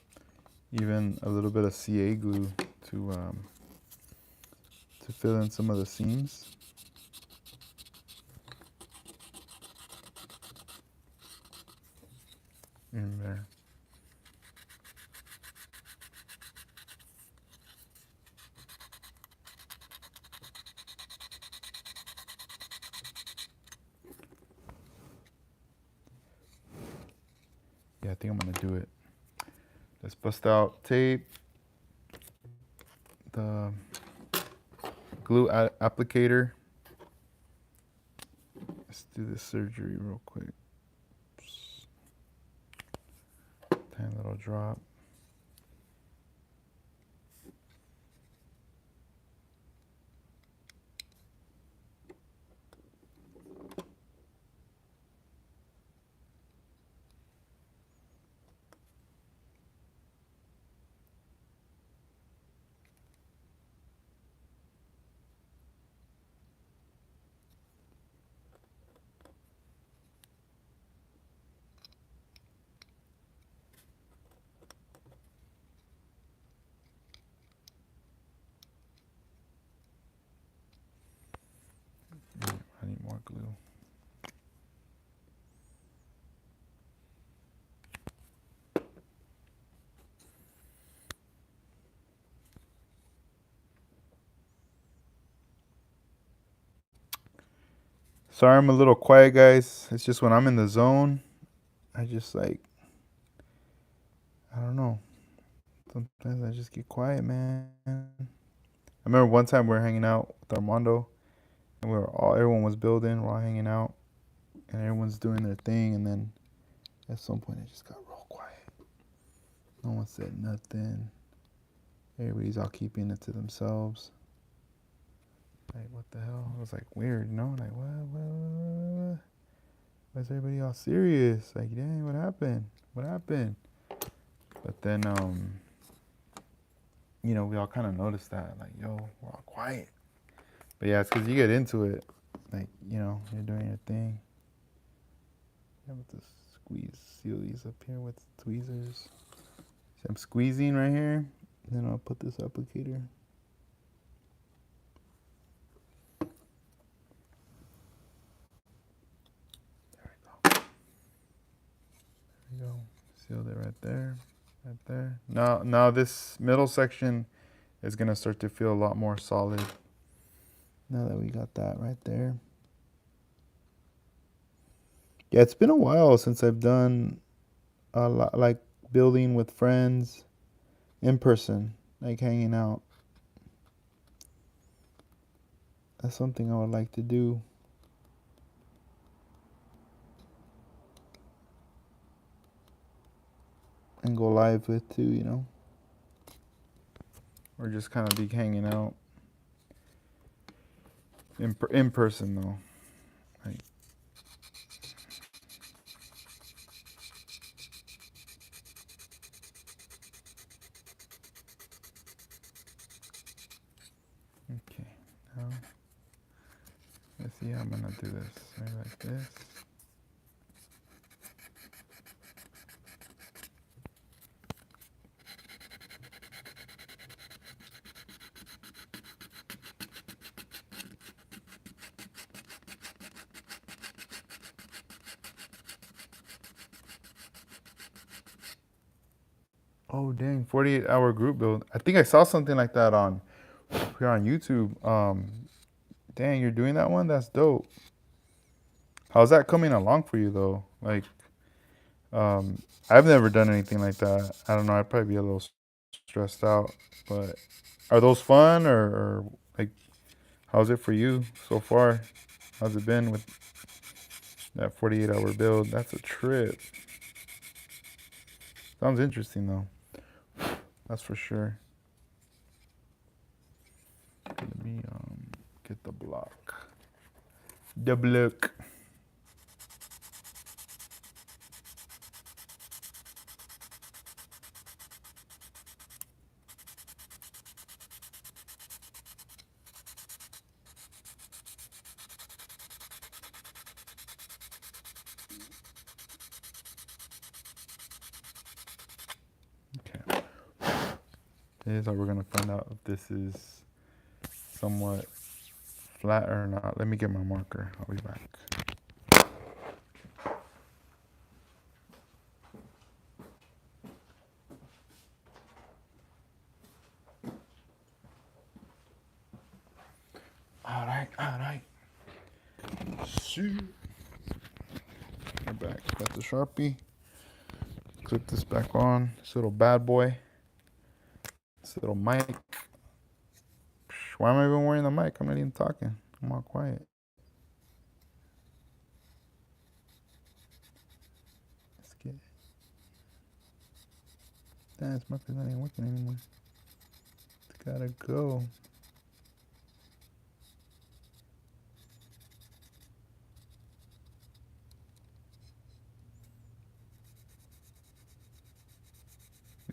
even a little bit of CA glue to fill in some of the seams. in there. Yeah, I think I'm gonna do it. Let's bust out tape, the glue applicator. Let's do this surgery real quick. Tiny little drop. I need more glue. Sorry I'm a little quiet, guys. It's just when I'm in the zone, I just like, I don't know. Sometimes I just get quiet, man. I remember one time we were hanging out with Armando, and everyone was building, we're all hanging out, and everyone's doing their thing, and then at some point it just got real quiet. No one said nothing. Everybody's all keeping it to themselves. Like, what the hell? It was like weird, you know? Like, what? Why is everybody all serious? Like, dang, what happened? What happened? But then, you know, we all kind of noticed that. Like, yo, we're all quiet. But yeah, it's because you get into it. Like, you know, you're doing your thing. I'm going to seal these up here with tweezers. So I'm squeezing right here. And then I'll put this applicator. There we go. Sealed it right there. Right there. Now this middle section is going to start to feel a lot more solid. Now that we got that right there. Yeah, it's been a while since I've done a lot, like building with friends in person, like hanging out. That's something I would like to do. And go live with too, you know? Or just kind of be hanging out. In person though. Like, okay, now let's see how I'm gonna do this. Right, like this. Oh dang, 48-hour group build. I think I saw something like that on here on YouTube. Dang, you're doing that one? That's dope. How's that coming along for you though? Like, I've never done anything like that. I don't know. I'd probably be a little stressed out. But are those fun or like, how's it for you so far? How's it been with that 48-hour build? That's a trip. Sounds interesting though. That's for sure. Let me get the block. The block. Okay. This is how we're gonna find out if this is somewhat flat or not. Let me get my marker. I'll be back. see. We're back. Got the Sharpie. Clip this back on. This little bad boy. This little mic. Why am I even wearing the mic? I'm not even talking. I'm all quiet. Let's get it. Damn, this mic is not even working anymore. It's gotta go.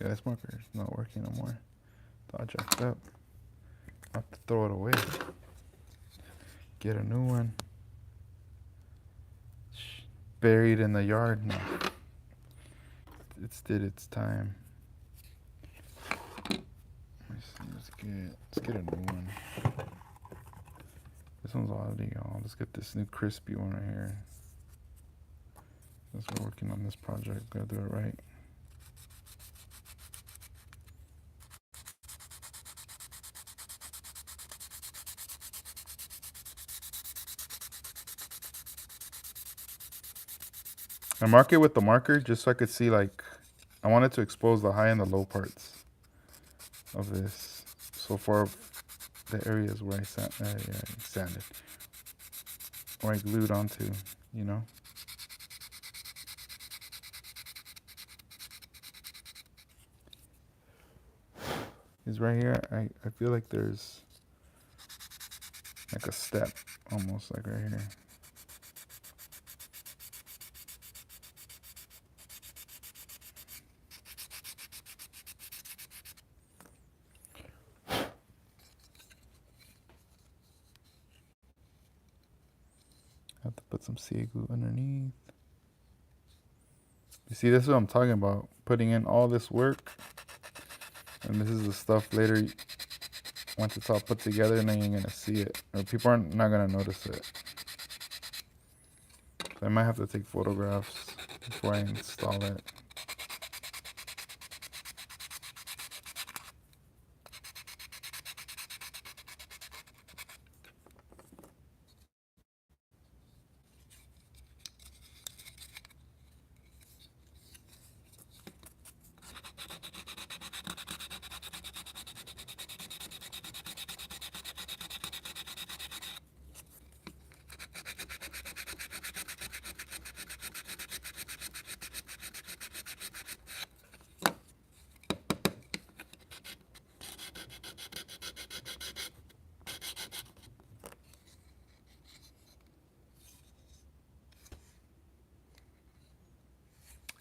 Yeah, this marker is not working no more. It's all jacked up. I have to throw it away. Get a new one. Buried in the yard now. It's did its time. Let's get a new one. This one's already on. Let's get this new crispy one right here. Since we're working on this project, gotta do it right. I mark it with the marker just so I could see, like, I wanted to expose the high and the low parts of this. So far, the areas where I sanded, or I glued onto, you know. Is right here, I feel like there's like a step, almost like right here. Have to put some CA glue underneath. You see, this is what I'm talking about. Putting in all this work. And this is the stuff later, once it's all put together, and then you're going to see it. Or people are not going to notice it. So I might have to take photographs before I install it.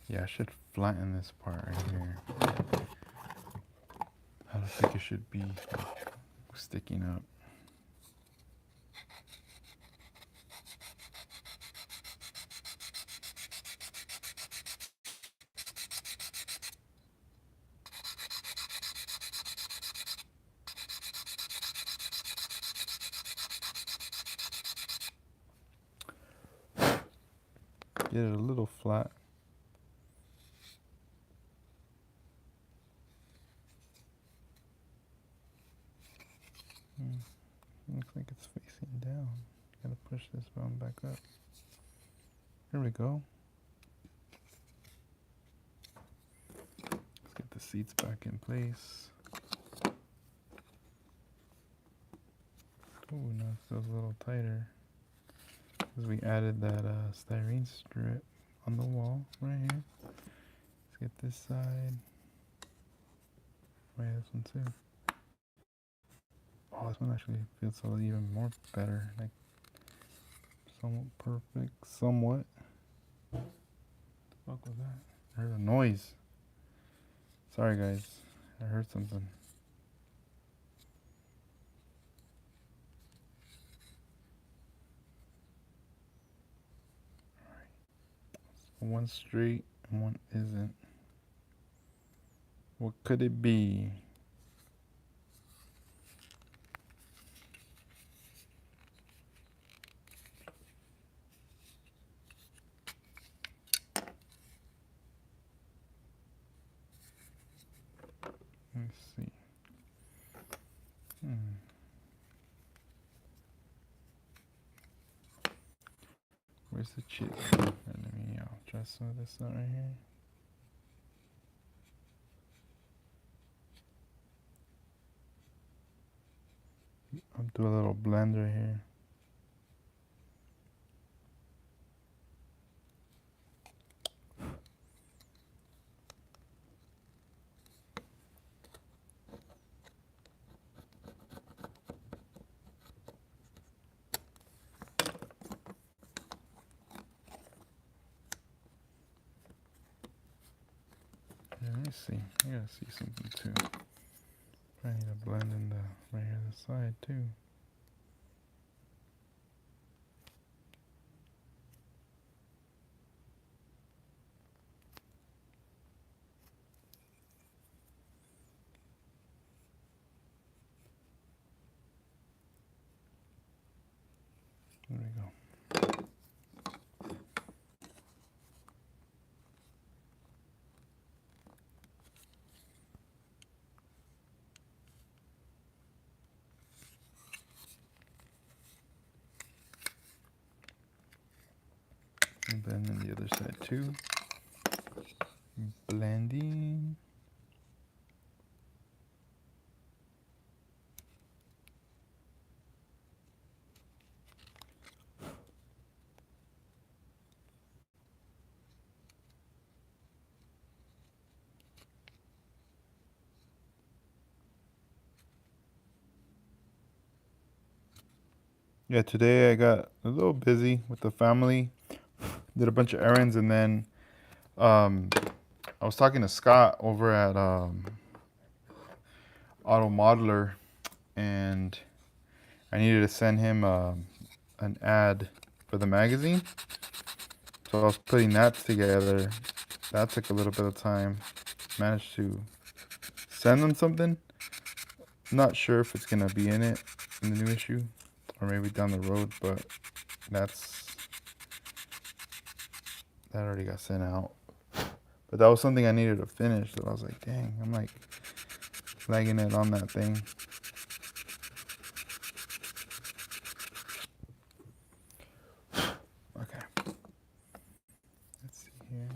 Yeah, I should flatten this part right here. I don't think it should be sticking up. Get it a little flat. Looks like it's facing down. Gotta push this one back up. Here we go. Let's get the seats back in place. Oh, now it feels a little tighter because we added that styrene strip on the wall right here. Let's get this side. Oh yeah, this one too. Oh, this one actually feels a little even more better. Like somewhat perfect, somewhat. What the fuck was that? I heard a noise. Sorry guys, I heard something. One's straight and one isn't. What could it be? Let's see. Where's the chip? Let me try some of this out right here. I'll do a little blender here. Let me see. I gotta see something too. I need to blend in the right here the side too. There we go. And then on the other side too. Blending. Yeah, today I got a little busy with the family. Did a bunch of errands, and then I was talking to Scott over at Auto Modeler, and I needed to send him an ad for the magazine. So I was putting that together. That took a little bit of time. Managed to send them something. Not sure if it's gonna be in it in the new issue, or maybe down the road, but that already got sent out. But that was something I needed to finish, so I was like, dang, I'm like lagging it on that thing. Okay. Let's see here.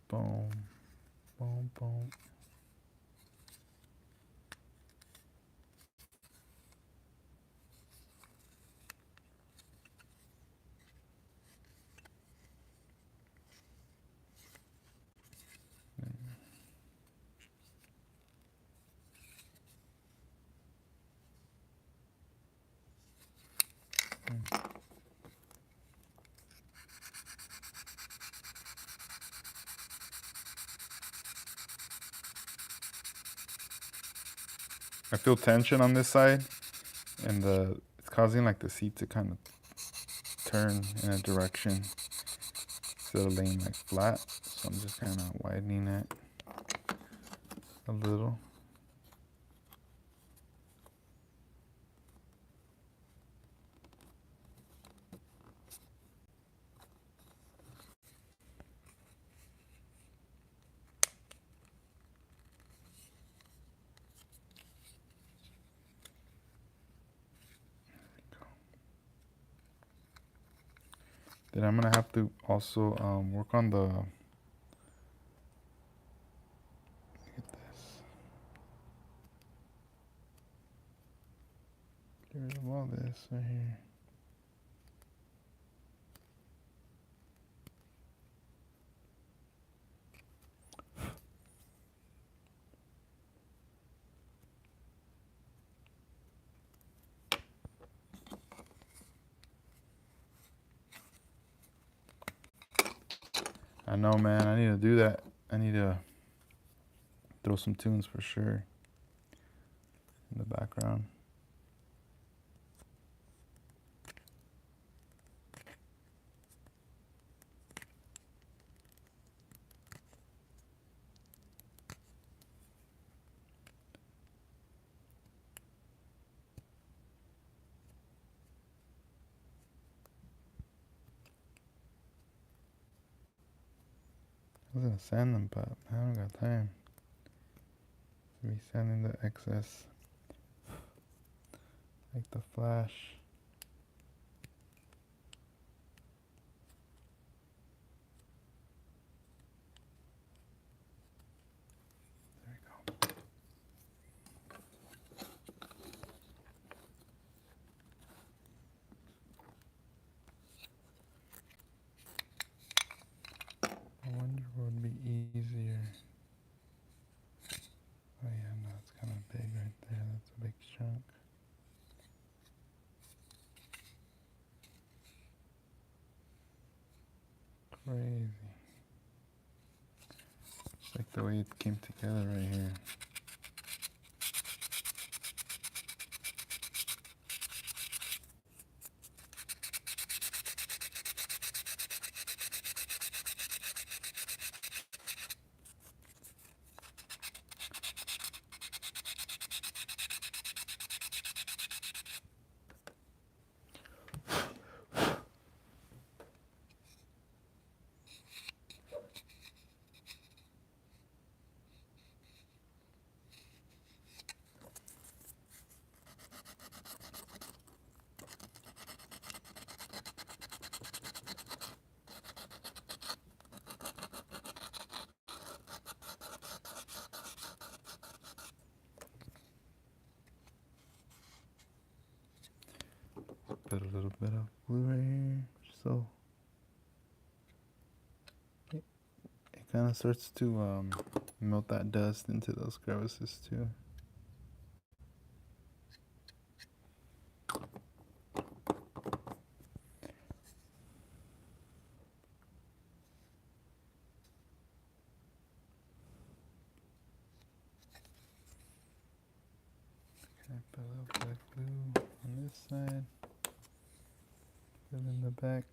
Boom. Boom, boom. I feel tension on this side, and it's causing like the seat to kind of turn in a direction instead of laying like flat. So I'm just kind of widening it a little. Then I'm gonna have to also work on the. Look at this. Get rid of all this right here. I know, man. I need to do that. I need to throw some tunes for sure in the background. I was gonna sand them, but I haven't got time to be sanding the excess, like the flash. There we go. I wonder what would be easier. Oh yeah, no, it's kind of big right there. That's a big chunk. Crazy. It's like the way it came together right here. Put a little bit of glue right here, so it kind of starts to melt that dust into those crevices too. Okay, put a little bit of glue on this side, put it in the back.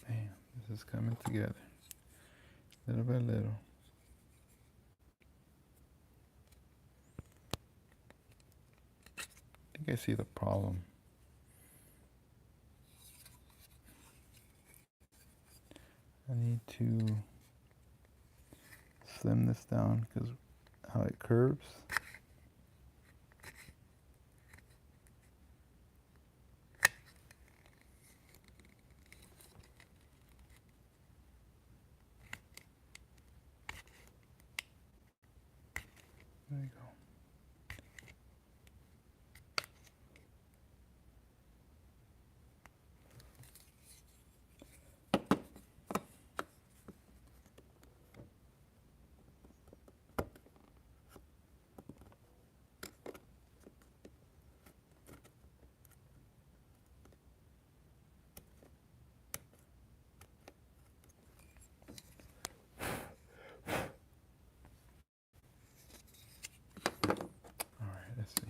Man, this is coming together, little by little. I think I see the problem. I need to slim this down because how it curves. There you go. Let's see.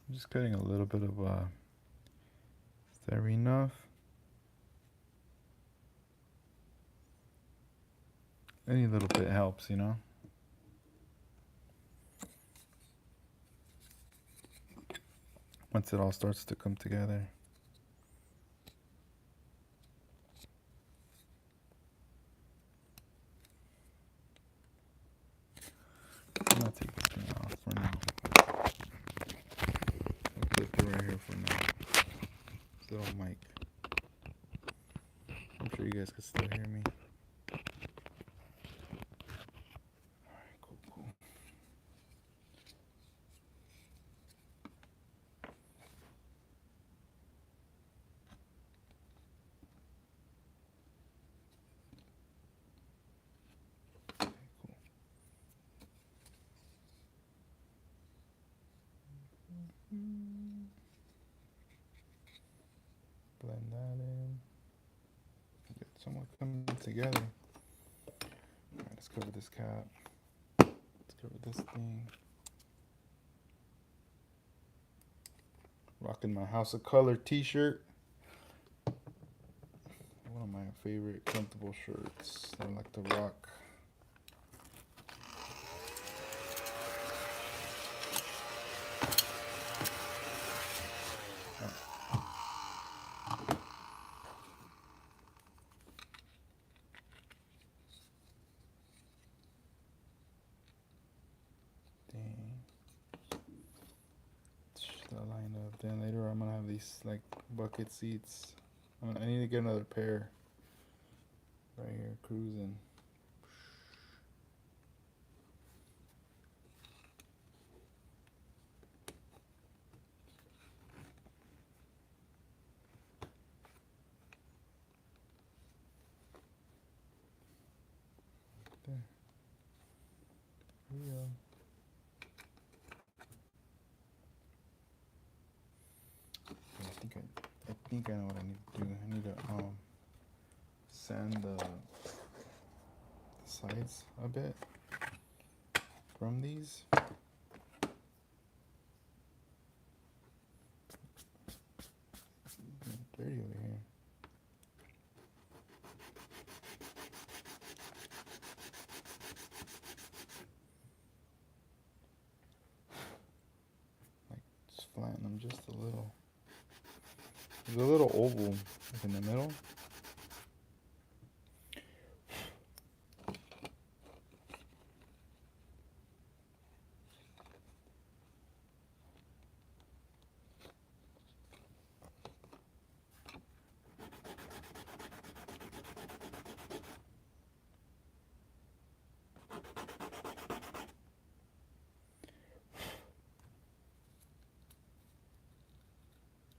I'm just cutting a little bit of styrene off. Any little bit helps, you know. Once it all starts to come together. I'm gonna take this thing off for now. I'll clip it right here for now. This little mic. I'm sure you guys can still hear me. Alright, cool, cool. Okay, cool. Blend that in. Good. somewhat coming together. All right, let's cover this cap. Let's cover this thing. Rocking my House of Color t-shirt. One of my favorite comfortable shirts. I like to rock. Line up. Then later I'm gonna have these like bucket seats. I need to get another pair. Right here, cruising. There. Here we go. I think I know what I need to do. I need to sand the sides a bit from these. Dirty over here. Like just flatten them just a little. There's a little oval like in the middle.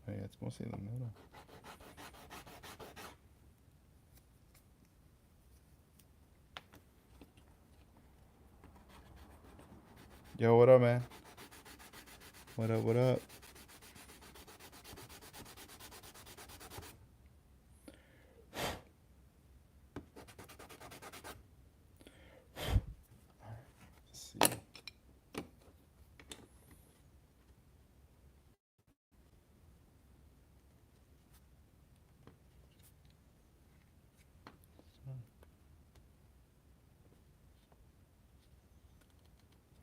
Oh yeah, it's mostly in the middle. Yo, what up, man? What up, what up? Let's see.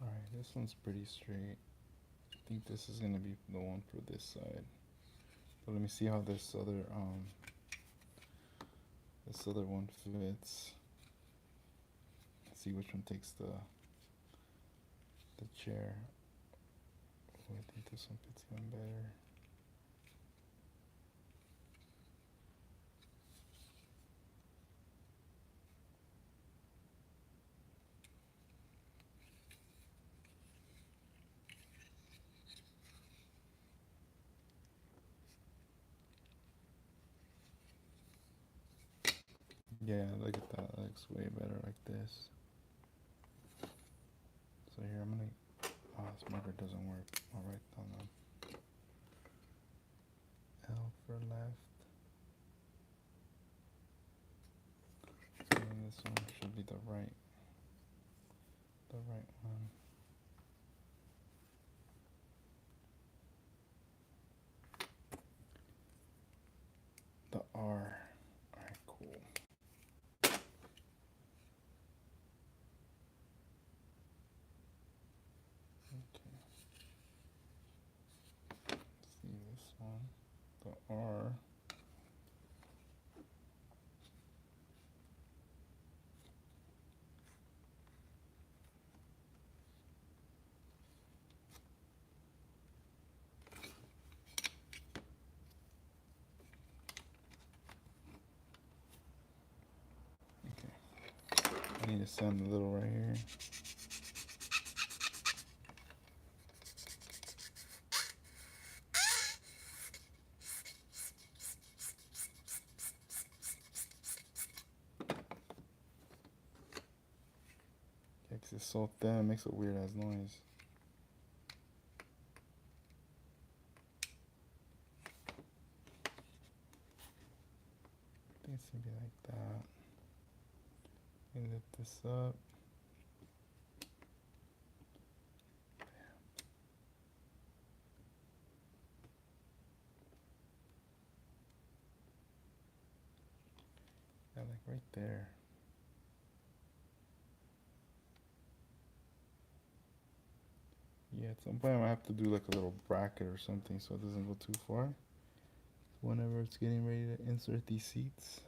Alright, this one's pretty straight. I think this is gonna be the one for this side. But let me see how this other one fits. Let's see which one takes the chair. Oh, I think this one fits even better. Yeah, look at that. That looks way better like this. So here I'm gonna. Oh, this marker doesn't work. I'll write down L for left. And this one should be the right one. The R. Alright, cool. Okay. Let's see this one. The R. I need to sand a little right here. Yeah, 'cause it's so thin, it makes a weird ass noise. I think it's Maybe like that. And lift this up. Yeah, like right there. Yeah, at some point I might have to do like a little bracket or something so it doesn't go too far. Whenever it's getting ready to insert these seats.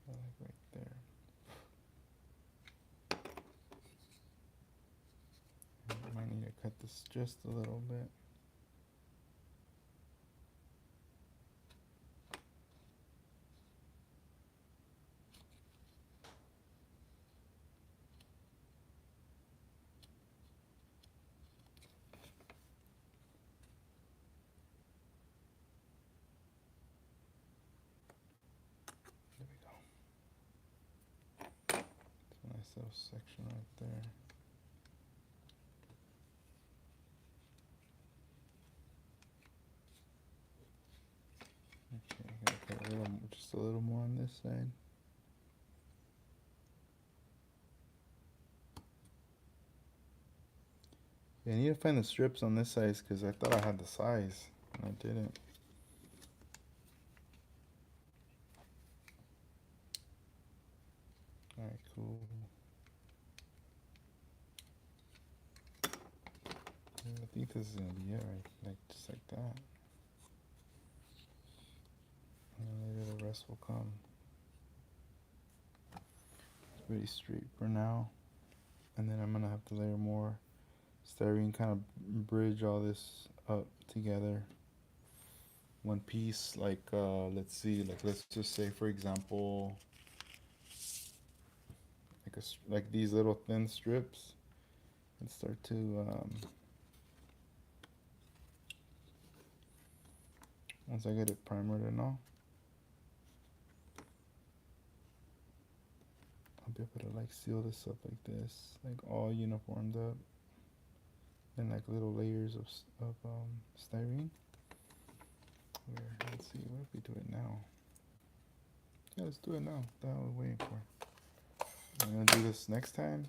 Like right there. I might need to cut this just a little bit. There we go. It's a nice little section right there. Okay, I gotta put a little, just a little more on this side. Yeah, I need to find the strips on this size because I thought I had the size and I didn't. Alright, cool. Yeah, I think this is gonna be it, right? Like just like that. And then maybe the rest will come. It's pretty straight for now. And then I'm gonna have to layer more styrene, kind of bridge all this up together. One piece, like let's see, like let's just say for example, like these little thin strips, and start to once I get it primered and all, I'll be able to like seal this up like this, like all uniformed up, and like little layers of styrene. Let's see, what if we do it now? Yeah, let's do it now. That's what we're waiting for. I'm gonna do this next time.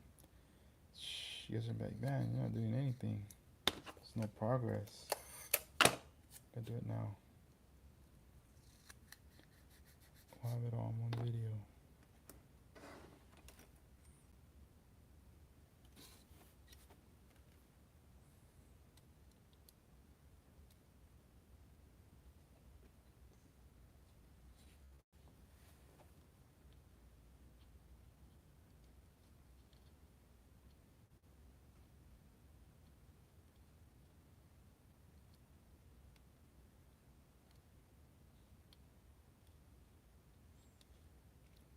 You guys are like, man, you're not doing anything. There's no progress. I do it now. We'll have it all in one video.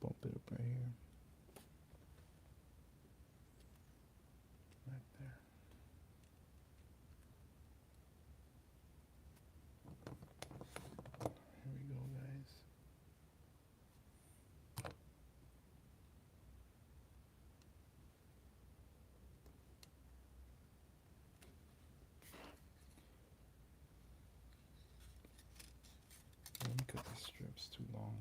Bump it up right here. Right there. Here we go, guys. Let me cut these strips too long.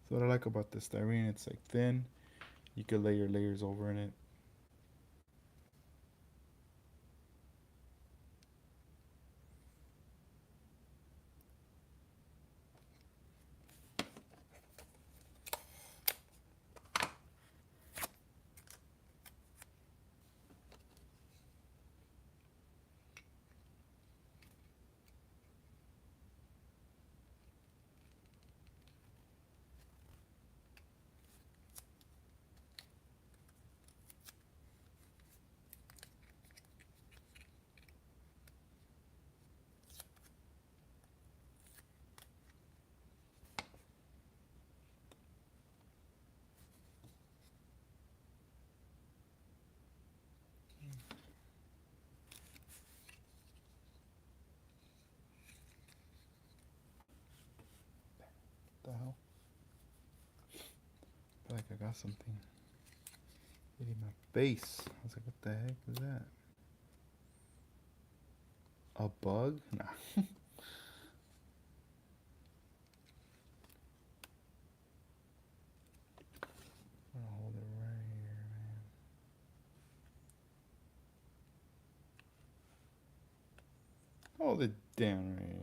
So what I like about the styrene, it's like thin. You could lay your layers over in it. What the hell? I feel like I got something hitting my face. I was like, what the heck is that? A bug? Nah. I'm gonna hold it right here, man. Hold it down right here.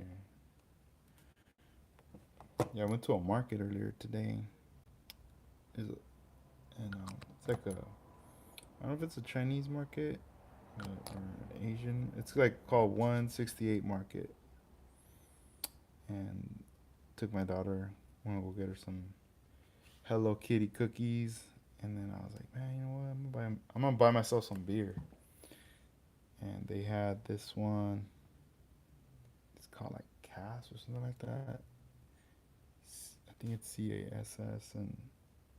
Yeah, I went to a market earlier today. And it's like a, I don't know if it's a Chinese market or an Asian. It's like called 168 Market. And took my daughter. Want to go get her some Hello Kitty cookies. And then I was like, man, you know what? I'm gonna buy myself some beer. And they had this one. It's called like Cass or something like that. I think it's CASS, and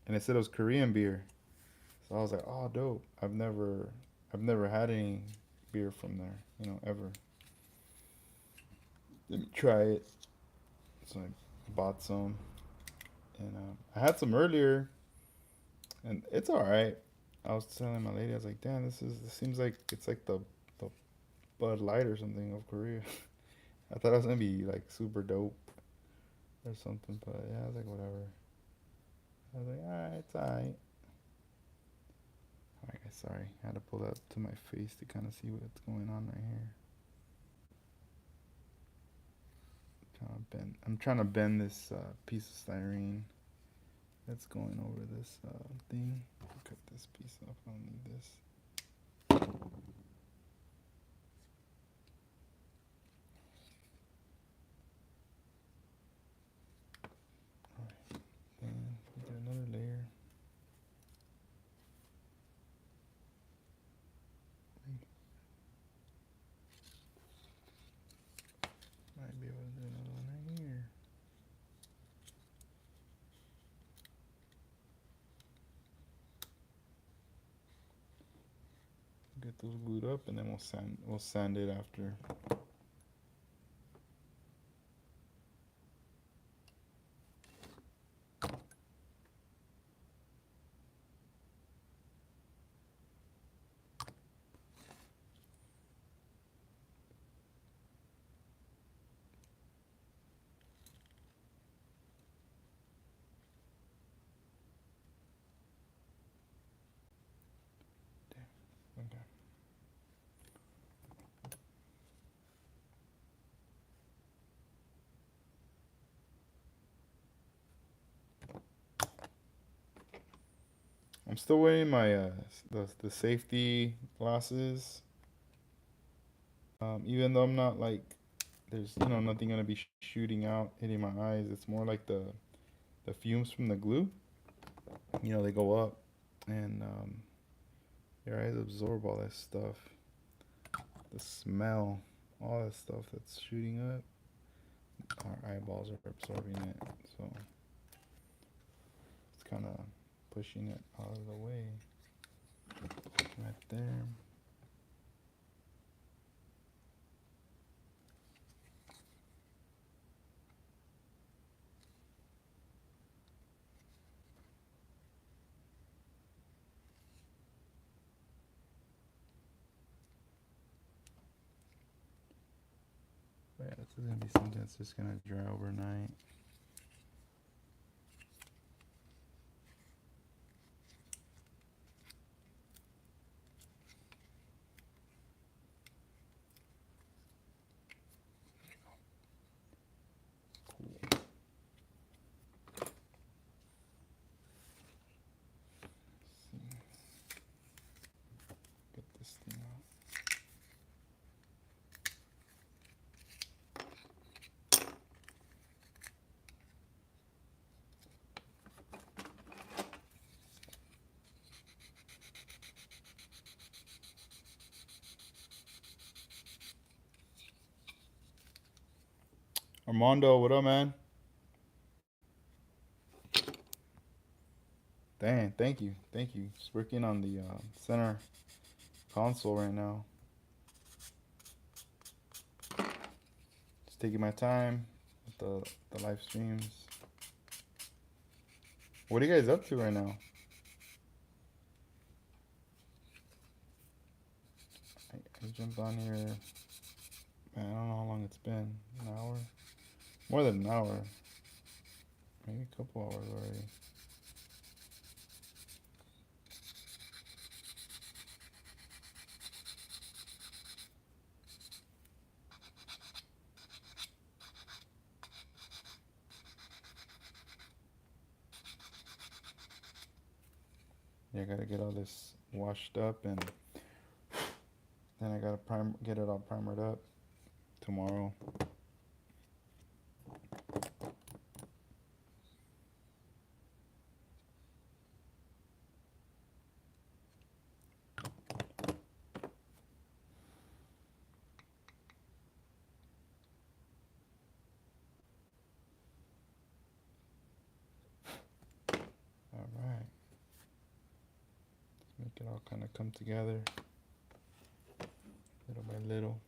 it said it was Korean beer. So I was like, oh, dope. I've never had any beer from there, ever. Let me try it. So I bought some, and I had some earlier, and it's all right. I was telling my lady, I was like, damn, this seems like it's like the Bud Light or something of Korea. I thought it was gonna be like super dope or something, but yeah, I was like, whatever. I was like, alright, it's alright. Alright, guys, sorry. I had to pull that up to my face to kind of see what's going on right here. I'm trying to bend this piece of styrene that's going over this thing. Cut this piece off. I don't need this. Alright, then we get another layer. Might be able to do another one right here. Get those glued up, and then we'll sand it after. Okay. I'm still wearing my the safety glasses. Even though I'm not like there's nothing gonna be shooting out hitting my eyes. It's more like the fumes from the glue. They go up, and your eyes absorb all that stuff. The smell, all that stuff that's shooting up. Our eyeballs are absorbing it, so it's kind of pushing it out of the way. Right there. But yeah, this is gonna be something that's just gonna dry overnight. Armando, what up, man? Dang, thank you, thank you. Just working on the center console right now. Just taking my time with the live streams. What are you guys up to right now? I jumped on here. Man, I don't know how long it's been. An hour? More than an hour. Maybe a couple hours already. Yeah, I gotta get all this washed up and then I gotta get it all primered up tomorrow. All right. Let's make it all kind of come together little by little.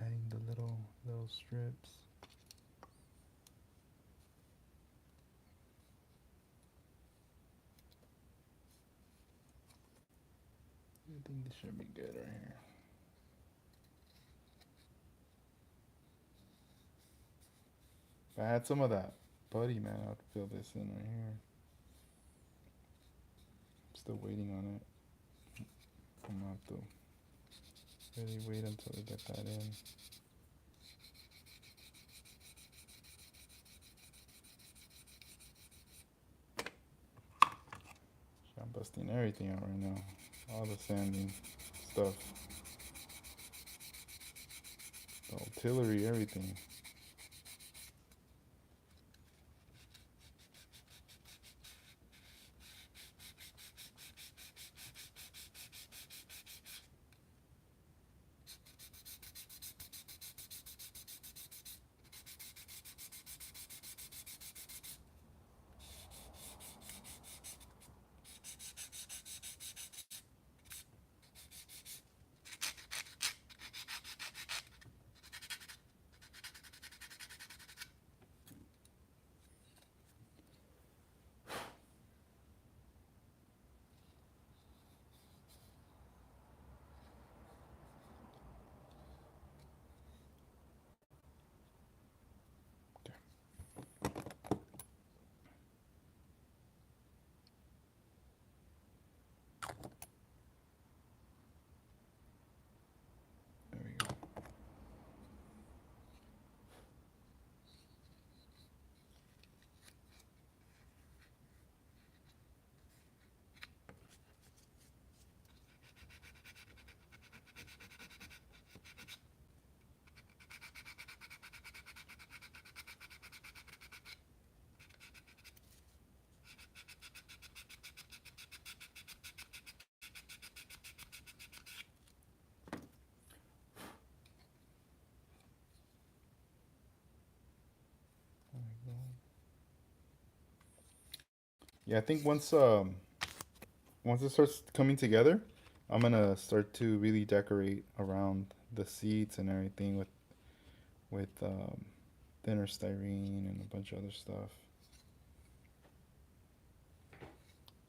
Adding the little strips. I think this should be good right here. If I had some of that putty, man, I'd fill this in right here. I'm still waiting on it. I'm gonna have to really wait until I get that in. I'm busting everything out right now. All the sanding stuff. The artillery, everything. There we go. There we go. Yeah, I think once it starts coming together, I'm gonna start to really decorate around the seats and everything with thinner styrene and a bunch of other stuff,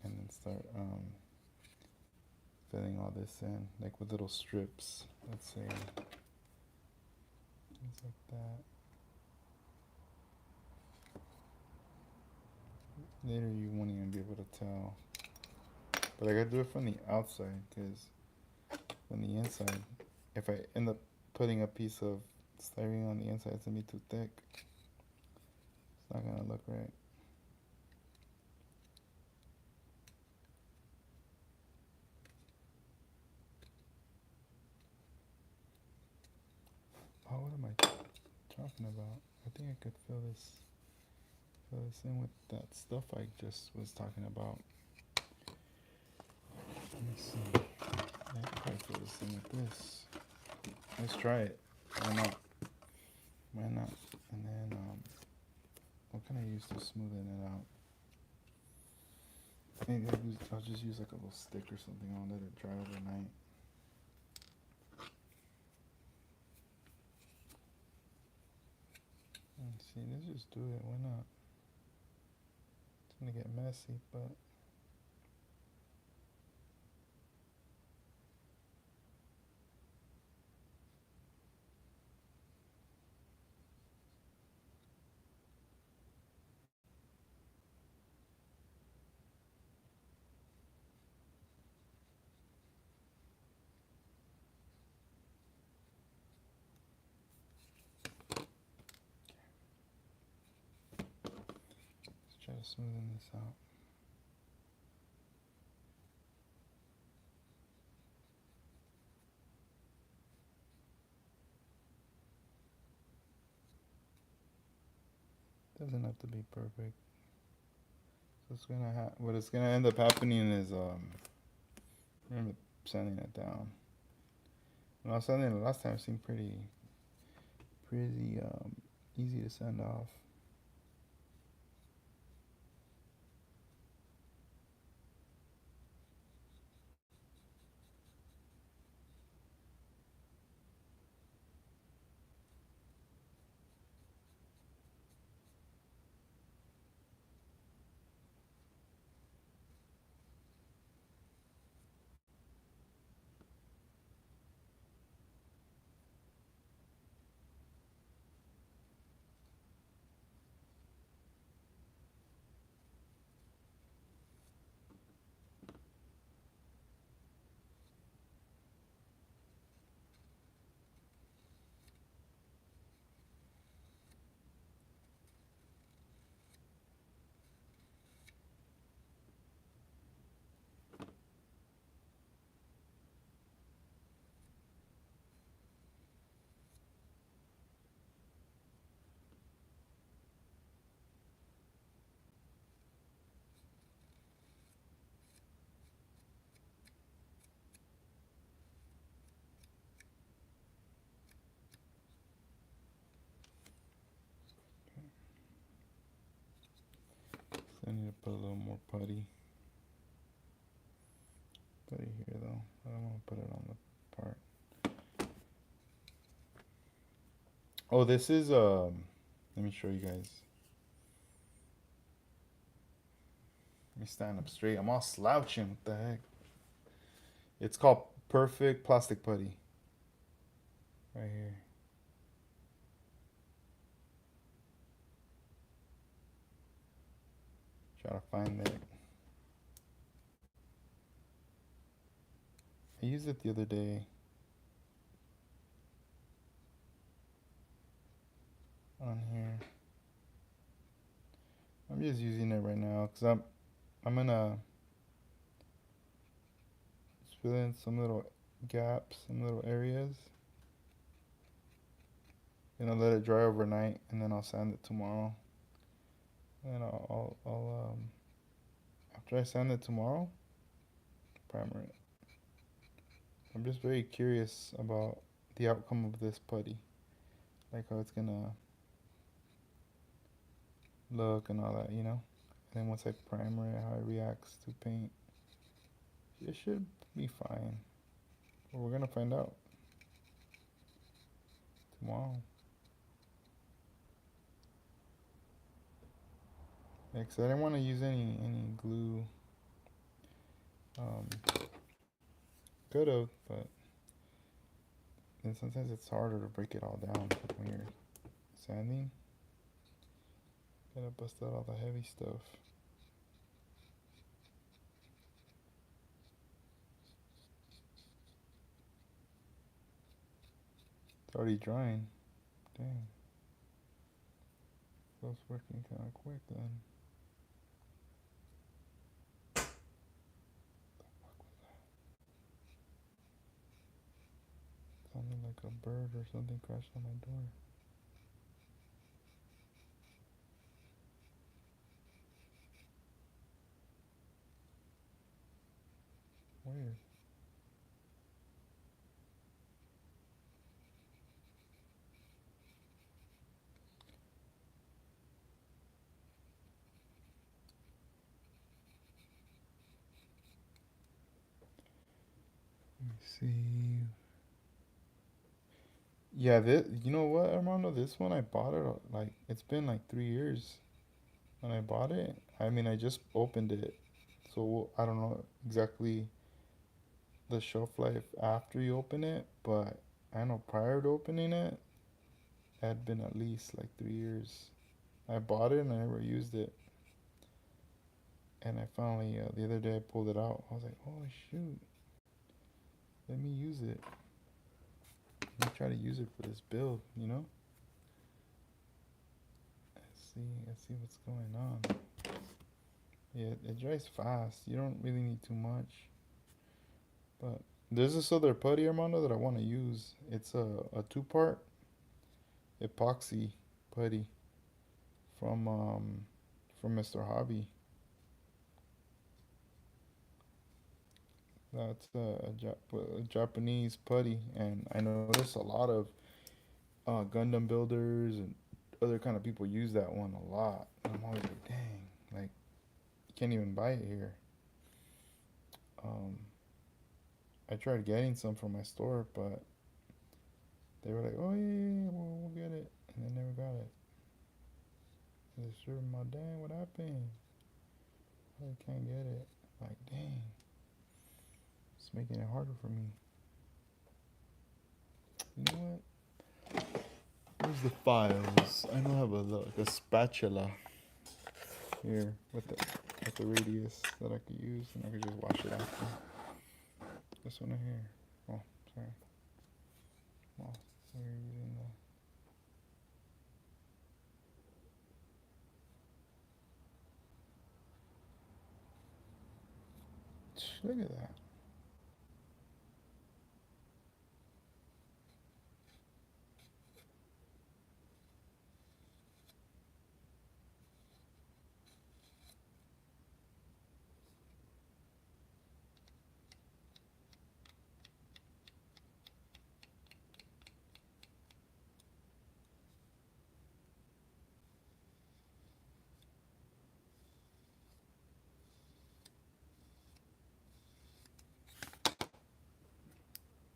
and then start filling all this in like with little strips. Let's say things like that. Later, you won't even be able to tell, but I gotta do it from the outside because from the inside, if I end up putting a piece of styrene on the inside, it's gonna be too thick. It's not gonna look right. Oh, what am I talking about? I think I could fill this in with that stuff I just was talking about. Let me see. I can probably fill this thing with this. Let's try it. Why not? Why not? And then, what can I use to smoothen it out? Maybe I'll just use like a little stick or something. I'll let it dry overnight. Let's see, let's just do it. Why not? It's gonna get messy, but let's try to smoothen this out. Doesn't have to be perfect. So it's gonna what it's gonna end up happening is I'm sanding it down. When I was sanding it last time, it seemed pretty easy to sand off. So I need to put a little more putty. Putty here though. I don't want to put it on the part. Oh, this is let me show you guys. Let me stand up straight. I'm all slouching. What the heck? It's called Perfect Plastic Putty. Right here. Try to find it. I used it the other day. On here. I'm just using it right now because I'm gonna just fill in some little gaps, some little areas. And I'll let it dry overnight, and then I'll sand it tomorrow. And I'll after I sand it tomorrow, primer it. I'm just very curious about the outcome of this putty, like how it's gonna look and all that, you know. And then once I primer it, how it reacts to paint, it should be fine. But we're gonna find out tomorrow. Yeah, 'cause I didn't want to use any glue. Could have, but then sometimes it's harder to break it all down when you're sanding. Gotta bust out all the heavy stuff. It's already drying. Dang. So it's working kind of quick then. What the fuck was that? Sounded like a bird or something crashed on my door. Weird. See. Yeah, this, you know what, Armando? This one I bought it like it's been like 3 years when I bought it. I mean, I just opened it, so I don't know exactly the shelf life after you open it, but I know prior to opening it, it had been at least like 3 years. I bought it and I never used it, and I finally the other day I pulled it out. I was like, oh shoot, let me use it. Let me try to use it for this build, you know? Let's see what's going on. Yeah, it dries fast. You don't really need too much. But there's this other putty, Armando, that I want to use. It's a two-part epoxy putty from Mr. Hobby. That's a Japanese putty, and I notice a lot of Gundam builders and other kind of people use that one a lot. And I'm always like, dang, like you can't even buy it here. Um, I tried getting some from my store, but they were like, oh yeah, we'll get it, and they never got it. I said, sure, my dang, what happened? I can't get it. Like, dang, it's making it harder for me. You know what? Where's the files? I know I have a spatula here with the radius that I could use, and I could just wash it after. This one right here. Oh, sorry. Well, we're using the. Look at that.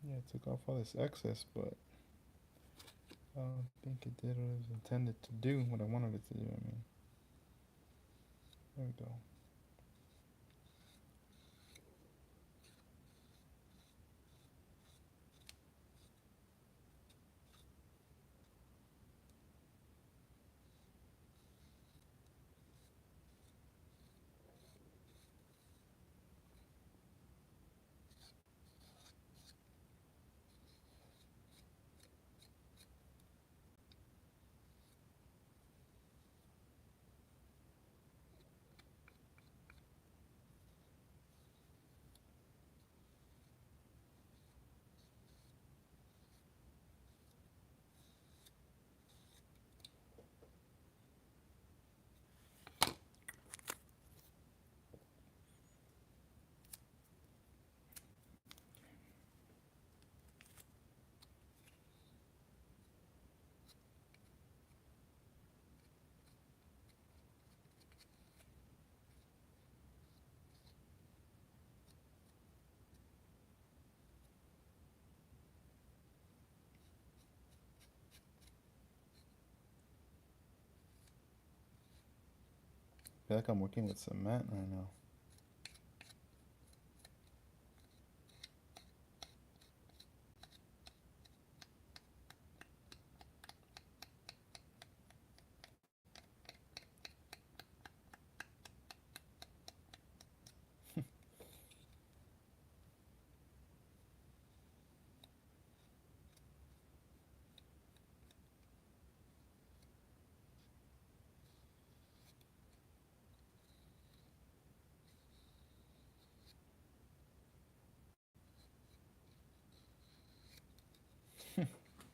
Yeah, it took off all this excess, but I don't think it did what it was intended to do, what I wanted it to do. I mean, there we go. I feel like I'm working with cement right now.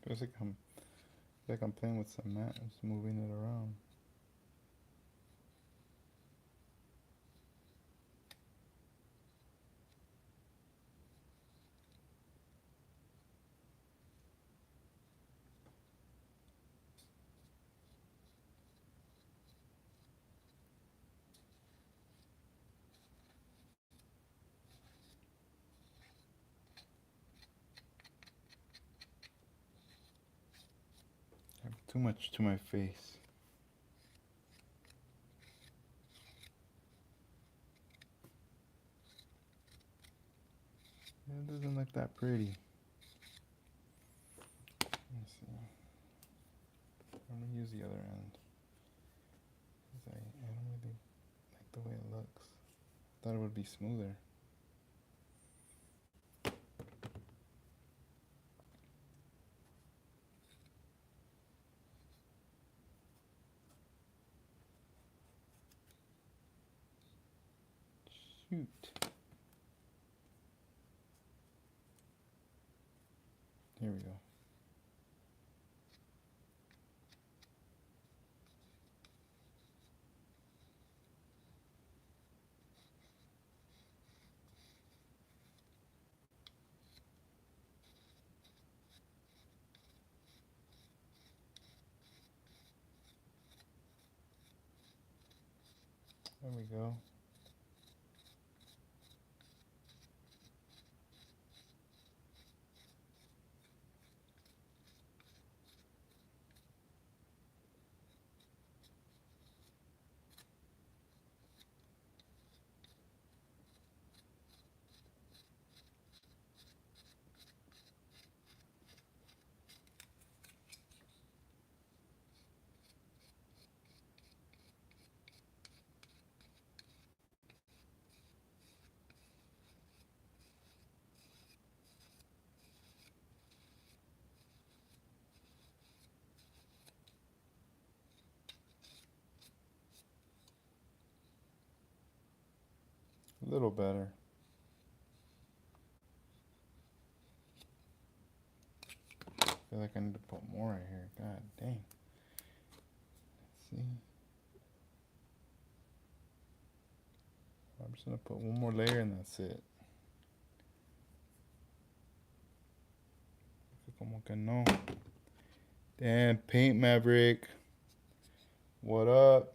Feels like I'm playing with cement. I'm just moving it around. Too much to my face. It doesn't look that pretty. Let's see. I'm gonna use the other end. I don't really like the way it looks. Thought it would be smoother. Shoot. Here we go. There we go. A little better. I feel like I need to put more right here. God dang. Let's see. I'm just gonna put one more layer and that's it. Como que no. Damn, Paint Maverick. What up?